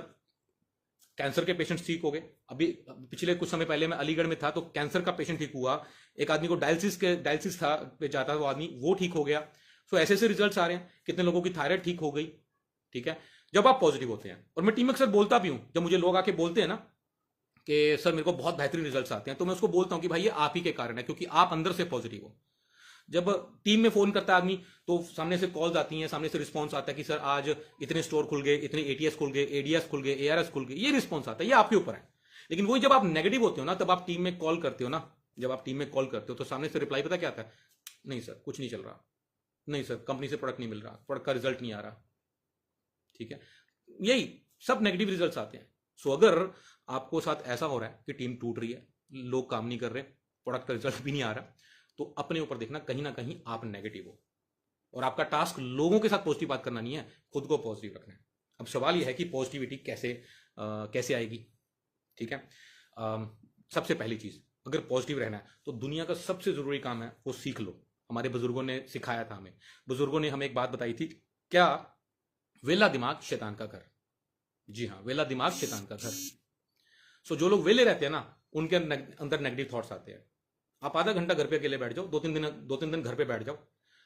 कैंसर के पेशेंट्स ठीक हो गए। अभी पिछले कुछ समय पहले मैं अलीगढ़ में था तो कैंसर का पेशेंट ठीक हुआ, एक आदमी को डायलिसिस था पे जाता था वो आदमी, वो ठीक हो गया। सो ऐसे ऐसे रिजल्ट्स आ रहे हैं, कितने लोगों की थायराइड ठीक हो गई। ठीक है, जब आप पॉजिटिव होते हैं। और मैं टीम में अक्सर बोलता भी हूं, जब मुझे लोग आके बोलते हैं ना कि सर मेरे को बहुत बेहतरीन रिजल्ट्स आते हैं, तो मैं उसको बोलता हूं कि भाई ये आप ही के कारण है, क्योंकि आप अंदर से पॉजिटिव हो। जब टीम में फोन करता है आदमी तो सामने से कॉल्स आती हैं, सामने से रिस्पांस आता है कि सर आज इतने स्टोर खुल गए, इतने एटीएस खुल गए, एडीएस खुल गए, एआरएस खुल गए, ये रिस्पांस आता है, ये आपके ऊपर है। लेकिन वही जब आप नेगेटिव होते हो ना, तब आप टीम में कॉल करते हो ना, जब आप टीम में कॉल करते हो तो सामने से रिप्लाई पता क्या आता है, नहीं सर कुछ नहीं चल रहा, नहीं सर कंपनी से प्रोडक्ट नहीं मिल रहा, प्रोडक्ट का रिजल्ट नहीं आ रहा। ठीक है, यही सब नेगेटिव रिजल्ट्स आते हैं। सो अगर आपको साथ ऐसा हो रहा है कि टीम टूट रही है, लोग काम नहीं कर रहे, प्रोडक्ट का रिजल्ट भी नहीं आ रहा, तो अपने ऊपर देखना कहीं ना कहीं आप नेगेटिव हो। और आपका टास्क लोगों के साथ पॉजिटिव बात करना नहीं है, खुद को पॉजिटिव रखना है। अब सवाल यह है कि पॉजिटिविटी कैसे आएगी। ठीक है, सबसे पहली चीज, अगर पॉजिटिव रहना है तो दुनिया का सबसे जरूरी काम है वो सीख लो। हमारे बुजुर्गों ने सिखाया था हमें, बुजुर्गों ने हमें एक बात बताई थी, क्या, वेला दिमाग शैतान का घर। जी हाँ, वेला दिमाग शैतान का घर। सो जो लोग वेले रहते हैं ना, उनके अंदर नेगेटिव थॉट्स आते हैं। आप आधा घंटा घर पे अकेले बैठ जाओ, दो तीन दिन घर पे बैठ जाओ,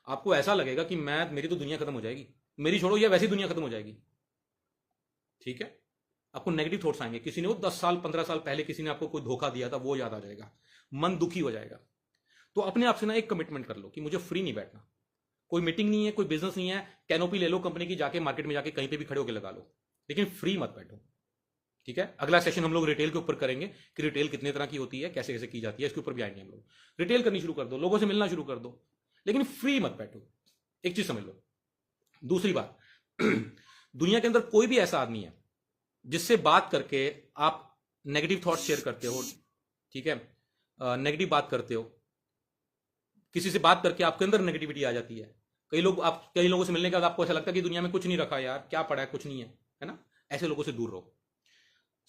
आपको ऐसा लगेगा कि मेरी तो दुनिया खत्म हो जाएगी, मेरी छोड़ो या वैसी दुनिया खत्म हो जाएगी। ठीक है, आपको नेगेटिव थॉट्स आएंगे। किसी ने वो 10 साल 15 साल पहले किसी ने आपको कोई धोखा दिया था, वो याद आ जाएगा, मन दुखी हो जाएगा। तो अपने आप से ना एक कमिटमेंट कर लो कि मुझे फ्री नहीं बैठना, कोई मीटिंग नहीं है, कोई बिजनेस नहीं है, कैनोपी ले लो कंपनी की, जाके मार्केट में जाके कहीं पे भी खड़े होकर लगा लो, लेकिन फ्री मत बैठो। ठीक है, अगला सेशन हम लोग रिटेल के ऊपर करेंगे कि रिटेल कितने तरह की होती है, कैसे कैसे की जाती है, इसके ऊपर भी आएंगे हम लोग। रिटेल करनी शुरू कर दो, लोगों से मिलना शुरू कर दो, लेकिन फ्री मत बैठो। एक चीज समझ लो। दूसरी बात, दुनिया के अंदर कोई भी ऐसा आदमी है जिससे बात करके आप नेगेटिव थॉट शेयर करते हो, ठीक है, नेगेटिव बात करते हो, किसी से बात करके आपके अंदर नेगेटिविटी आ जाती है। कई लोगों से मिलने के बाद आपको ऐसा लगता है कि दुनिया में कुछ नहीं रखा यार, क्या पड़ा है, कुछ नहीं है ना। ऐसे लोगों से दूर रहो,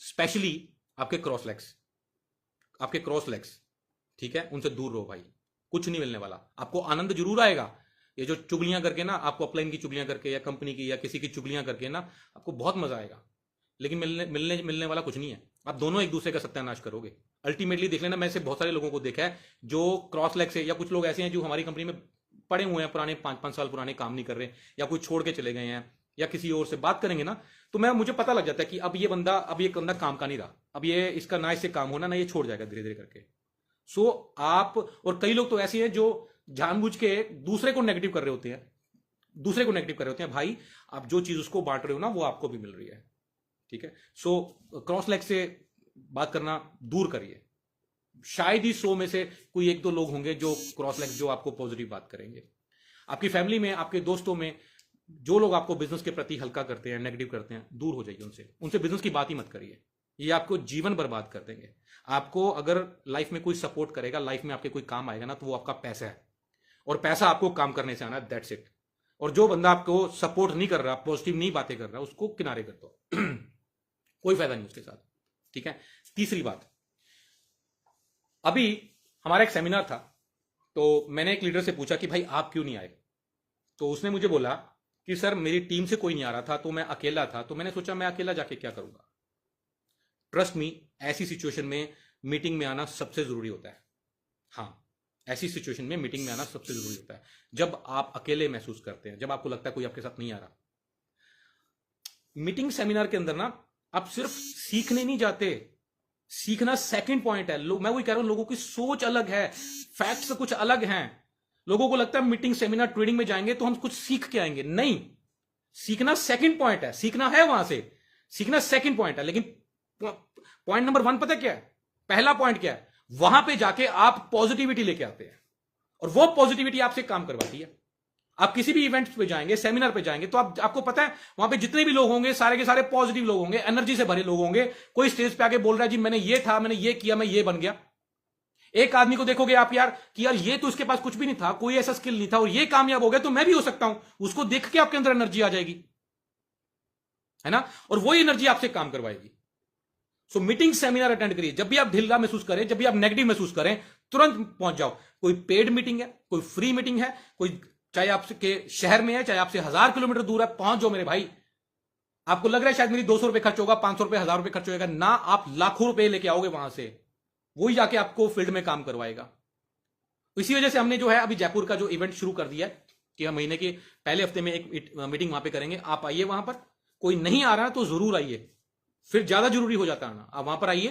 स्पेशली आपके क्रॉस लेग्स। ठीक है, उनसे दूर रहो भाई, कुछ नहीं मिलने वाला। आपको आनंद जरूर आएगा, ये जो चुगलियां करके ना, आपको अपलाइन की चुगलियां करके या कंपनी की या किसी की चुगलियां करके ना, आपको बहुत मजा आएगा, लेकिन मिलने वाला कुछ नहीं है। आप दोनों एक दूसरे का सत्यानाश करोगे। अल्टीमेटली देख लेना, मैं ऐसे बहुत सारे लोगों को देखा है जो क्रॉस लेग से, या कुछ लोग ऐसे हैं जो हमारी कंपनी में पड़े हुए हैं, पुराने 5-5 साल पुराने, काम नहीं कर रहे, या कोई छोड़ के चले गए हैं, या किसी और से बात करेंगे ना, तो मुझे पता लग जाता है कि अब ये बंदा काम का नहीं रहा, अब ये इसका ना इससे काम होना, ना ये छोड़ जाएगा धीरे धीरे करके। सो आप, और कई लोग तो ऐसे हैं जो जानबूझ के दूसरे को नेगेटिव कर रहे होते हैं। भाई आप जो चीज उसको बांट रहे हो ना, वो आपको भी मिल रही है। ठीक है, सो क्रॉस लेग से बात करना दूर करिए। शायद ही 100 में से कोई 1-2 लोग होंगे जो क्रॉस लेग, जो आपको पॉजिटिव बात करेंगे। आपकी फैमिली में, आपके दोस्तों में जो लोग आपको बिजनेस के प्रति हल्का करते हैं, नेगेटिव करते हैं, दूर हो जाइए उनसे बिजनेस की बात ही मत करिए। ये आपको जीवन बर्बाद कर देंगे। आपको अगर लाइफ में कोई सपोर्ट करेगा, लाइफ में आपके कोई काम आएगा ना, तो वो आपका पैसा है, और पैसा आपको काम करने से आना है, दैट्स इट। और जो बंदा आपको सपोर्ट नहीं कर रहा, पॉजिटिव नहीं बातें कर रहा, उसको किनारे कर दो। कोई फायदा नहीं उसके साथ। ठीक है, तीसरी बात, अभी हमारा एक सेमिनार था, तो मैंने एक लीडर से पूछा कि भाई आप क्यों नहीं आए। तो उसने मुझे बोला कि सर मेरी टीम से कोई नहीं आ रहा था, तो मैं अकेला था, तो मैंने सोचा मैं अकेला जाके क्या करूंगा। ट्रस्ट मी, ऐसी सिचुएशन में मीटिंग में आना सबसे जरूरी होता है। हाँ, ऐसी सिचुएशन में मीटिंग में आना सबसे जरूरी होता है, जब आप अकेले महसूस करते हैं, जब आपको लगता है कोई आपके साथ नहीं आ रहा। मीटिंग सेमिनार के अंदर ना, आप सिर्फ सीखने नहीं जाते, सीखना सेकंड पॉइंट है। मैं वही कह रहा हूं, लोगों की सोच अलग है, फैक्ट्स कुछ अलग हैं। लोगों को लगता है मीटिंग, सेमिनार, ट्रेडिंग में जाएंगे तो हम कुछ सीख के आएंगे। नहीं, सीखना सेकंड पॉइंट है, सीखना है वहां से, सीखना सेकंड पॉइंट है। लेकिन पॉइंट नंबर 1 पता क्या है? पहला पॉइंट क्या है? वहां पे जाके आप पॉजिटिविटी लेके आते हैं, और वो पॉजिटिविटी आपसे काम करवाती है। आप किसी भी इवेंट्स पे जाएंगे, सेमिनार पे जाएंगे, तो आपको पता है वहां पे जितने भी लोग होंगे सारे के सारे पॉजिटिव लोग होंगे, एनर्जी से भरे लोग होंगे। कोई स्टेज पे आके बोल रहा है जी मैंने ये था, मैंने ये किया, मैं ये बन गया। एक आदमी को देखोगे आप यार कि यार ये तो उसके पास कुछ भी नहीं था, कोई ऐसा स्किल नहीं था, और ये कामयाब हो गया, तो मैं भी हो सकता हूं। उसको देख के आपके अंदर एनर्जी आ जाएगी, है ना? और वही एनर्जी आपसे काम करवाएगी। सो मीटिंग, सेमिनार अटेंड करिए। जब भी आप ढीला महसूस करें, जब भी आप नेगेटिव महसूस करें, तुरंत पहुंच जाओ। कोई पेड मीटिंग है, कोई फ्री मीटिंग है, कोई चाहे आपके शहर में है, चाहे आपसे 1000 किलोमीटर दूर है, पहुंच जाओ मेरे भाई। आपको लग रहा है शायद मेरी 200 रुपए खर्च होगा, 500 रुपए, 1000 रुपए खर्च होगा ना, आप लाखों रुपए लेके आओगे वहां से, वही जाके आपको फील्ड में काम करवाएगा। इसी वजह से हमने जो है अभी जयपुर का जो इवेंट शुरू कर दिया है कि हम महीने के पहले हफ्ते में एक मीटिंग वहां पे करेंगे। आप आइए वहां पर, कोई नहीं आ रहा है तो जरूर आइए, फिर ज्यादा जरूरी हो जाता है ना। आप वहां पर आइए,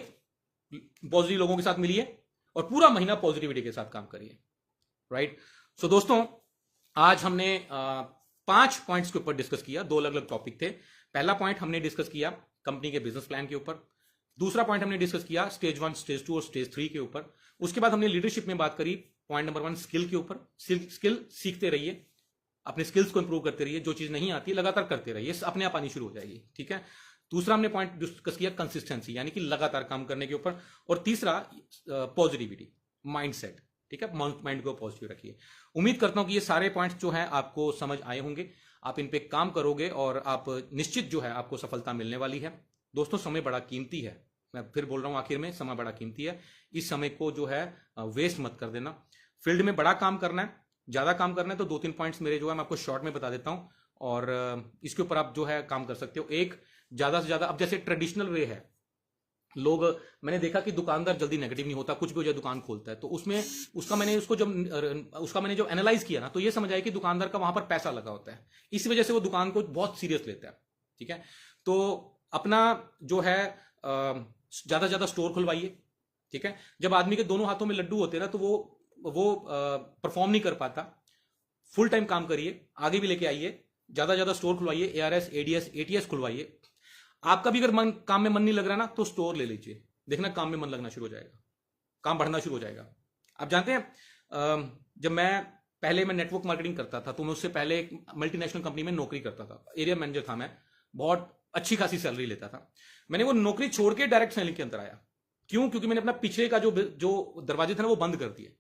पॉजिटिव लोगों के साथ मिलिए, और पूरा महीना पॉजिटिविटी के साथ काम करिए, राइट? सो दोस्तों, आज हमने 5 पॉइंट्स के ऊपर डिस्कस किया। 2 अलग अलग टॉपिक थे। पहला पॉइंट हमने डिस्कस किया कंपनी के बिजनेस प्लान के ऊपर। दूसरा पॉइंट हमने डिस्कस किया स्टेज 1, स्टेज 2 और स्टेज 3 के ऊपर। उसके बाद हमने लीडरशिप में बात करी पॉइंट नंबर 1 स्किल के ऊपर। स्किल सीखते रहिए, अपने स्किल्स को इंप्रूव करते रहिए, जो चीज नहीं आती लगातार करते रहिए, अपने आप आनी शुरू हो जाएगी, ठीक है? दूसरा हमने पॉइंट डिस्कस किया कंसिस्टेंसी, यानी कि लगातार काम करने के ऊपर। और तीसरा पॉजिटिविटी, माइंडसेट, ठीक है? माइंड को पॉजिटिव रखिए। उम्मीद करता हूं कि ये सारे पॉइंट्स जो हैं आपको समझ आए होंगे। आप इन पे काम करोगे और आप निश्चित जो है आपको सफलता मिलने वाली है। दोस्तों, समय बड़ा कीमती है, मैं फिर बोल रहा हूं आखिर में, समय बड़ा कीमती है। इस समय को जो है वेस्ट मत कर देना। फील्ड में बड़ा काम करना है, ज्यादा काम करना है, तो 2-3 पॉइंट्स मेरे जो है मैं आपको शॉर्ट में बता देता हूं, और इसके ऊपर आप जो है काम कर सकते हो। एक, ज्यादा से ज्यादा, अब जैसे ट्रेडिशनल वे है, लोग, मैंने देखा कि दुकानदार जल्दी नेगेटिव नहीं होता, कुछ भी हो जाए दुकान खोलता है, तो उसमें उसका मैंने जो एनालाइज किया ना, तो ये समझ आया कि दुकानदार का वहां पर पैसा लगा होता है, इस वजह से वो दुकान को बहुत सीरियस लेता है, ठीक है? तो अपना जो है ज्यादा से ज्यादा स्टोर खुलवाइए, ठीक है? जब आदमी के दोनों हाथों में लड्डू होते हैं ना, तो वो परफॉर्म नहीं कर पाता। फुल टाइम काम करिए, आगे भी लेके आइए, ज्यादा ज्यादा स्टोर खुलवाइए, ARS, ADS, ATS खुलवाइए। आपका भी अगर काम में मन नहीं लग रहा ना, तो स्टोर ले लीजिए, देखना काम में मन लगना शुरू हो जाएगा, काम बढ़ना शुरू हो जाएगा। आप जानते हैं, जब मैं नेटवर्क मार्केटिंग करता था, तो मैं उससे पहले एक मल्टीनेशनल कंपनी में नौकरी करता था, एरिया मैनेजर था मैं, बहुत अच्छी खासी सैलरी लेता था। मैंने वो नौकरी छोड़ के डायरेक्ट सेलिंग के अंदर आया। क्यों? क्योंकि मैंने अपना पिछले का जो दरवाजे थे ना, वो बंद कर दिए।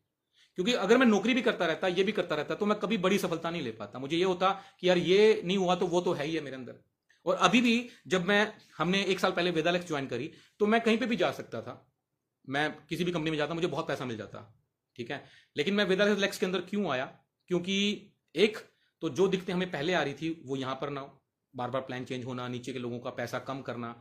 क्योंकि अगर मैं नौकरी भी करता रहता, ये भी करता रहता, तो मैं कभी बड़ी सफलता नहीं ले पाता। मुझे ये होता कि यार ये नहीं हुआ तो वो तो है ही है मेरे अंदर। और अभी भी जब हमने 1 साल पहले वेदालेक्स ज्वाइन करी, तो मैं कहीं पे भी जा सकता था, मैं किसी भी कंपनी में जाता, मुझे बहुत पैसा मिल जाता, ठीक है? लेकिन मैं वेदालेक्स के अंदर क्यों आया? क्योंकि एक तो जो दिक्कतें हमें पहले आ रही थी वो यहां पर ना हो, बार बार प्लान चेंज होना, नीचे के लोगों का पैसा कम करना।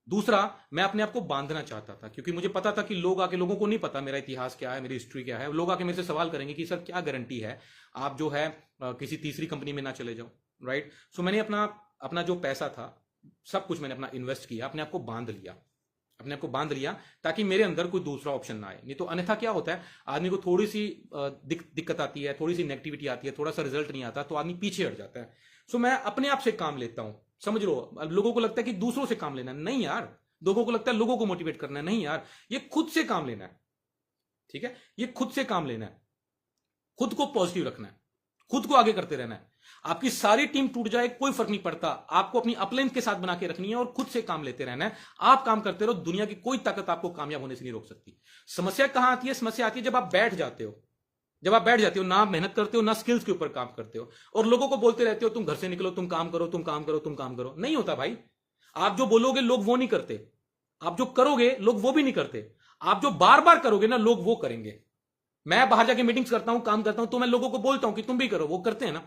दूसरा, मैं अपने आप को बांधना चाहता था, क्योंकि मुझे पता था कि लोगों को नहीं पता मेरा इतिहास क्या है, मेरी हिस्ट्री क्या है। लोग आके मेरे से सवाल करेंगे कि सर क्या गारंटी है आप जो है किसी तीसरी कंपनी में ना चले जाओ, राइट? सो मैंने अपना जो पैसा था, सब कुछ मैंने अपना इन्वेस्ट किया, अपने आप को बांध लिया, ताकि मेरे अंदर कोई दूसरा ऑप्शन ना आए। नहीं तो अन्यथा क्या होता है, आदमी को थोड़ी सी दिक्कत आती है, थोड़ी सी नेगेटिविटी आती है, थोड़ा सा रिजल्ट नहीं आता, तो आदमी पीछे हट जाता है। सो मैं अपने आप से काम लेता हूं, समझ लो। लोगों को लगता है कि दूसरों से काम लेना, नहीं यार। लोगों को लगता है लोगों को मोटिवेट करना, नहीं यार, ये खुद से काम लेना है, ठीक है? ये खुद से काम लेना है, खुद को पॉजिटिव रखना है, खुद को आगे करते रहना है। आपकी सारी टीम टूट जाए कोई फर्क नहीं पड़ता, आपको अपनी अपलाइन के साथ बना के रखनी है और खुद से काम लेते रहना है। आप काम करते रहो, दुनिया की कोई ताकत आपको कामयाब होने से नहीं रोक सकती। समस्या कहां आती है? समस्या आती है जब आप बैठ जाते हो, ना मेहनत करते हो, ना स्किल्स के ऊपर काम करते हो, और लोगों को बोलते रहते हो तुम घर से निकलो, तुम काम करो, तुम काम करो, तुम काम करो। नहीं होता भाई। आप जो बोलोगे लोग वो नहीं करते, आप जो करोगे लोग वो भी नहीं करते, आप जो बार बार करोगे ना लोग वो करेंगे। मैं बाहर जाके मीटिंग्स करता हूं, काम करता हूं, तो मैं लोगों को बोलता हूं कि तुम भी करो, वो करते हैं ना,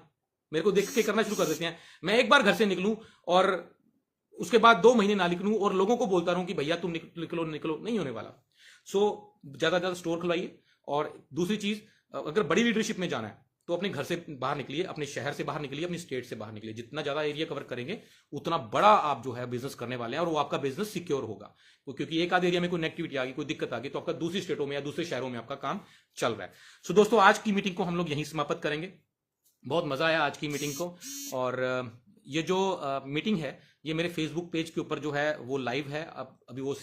मेरे को देख के करना शुरू कर देते हैं। मैं एक बार घर से निकलूं और उसके बाद 2 महीने ना निकलूं और लोगों को बोलता रहूं कि भैया तुम निकलो, नहीं होने वाला। सो ज्यादा ज्यादा स्टोर खुलवाइए। और दूसरी चीज, अगर बड़ी लीडरशिप में जाना है तो अपने घर से बाहर निकलिए, अपने शहर से बाहर निकलिए, अपनी स्टेट से बाहर निकलिए। जितना ज्यादा एरिया कवर करेंगे उतना बड़ा आप जो है बिजनेस करने वाले हैं और वो आपका बिजनेस सिक्योर होगा। क्योंकि एक आध एरिया में कोई नेगेटिविटी आ गई, कोई दिक्कत आ गई, तो आपका दूसरी स्टेटों में या दूसरे शहरों में आपका काम चल रहा है। सो दोस्तों, आज की मीटिंग को हम लोग यहीं समाप्त करेंगे। बहुत मजा आया आज की मीटिंग को। और ये जो मीटिंग है ये मेरे फेसबुक पेज के ऊपर जो है वो लाइव है। अब अभी वो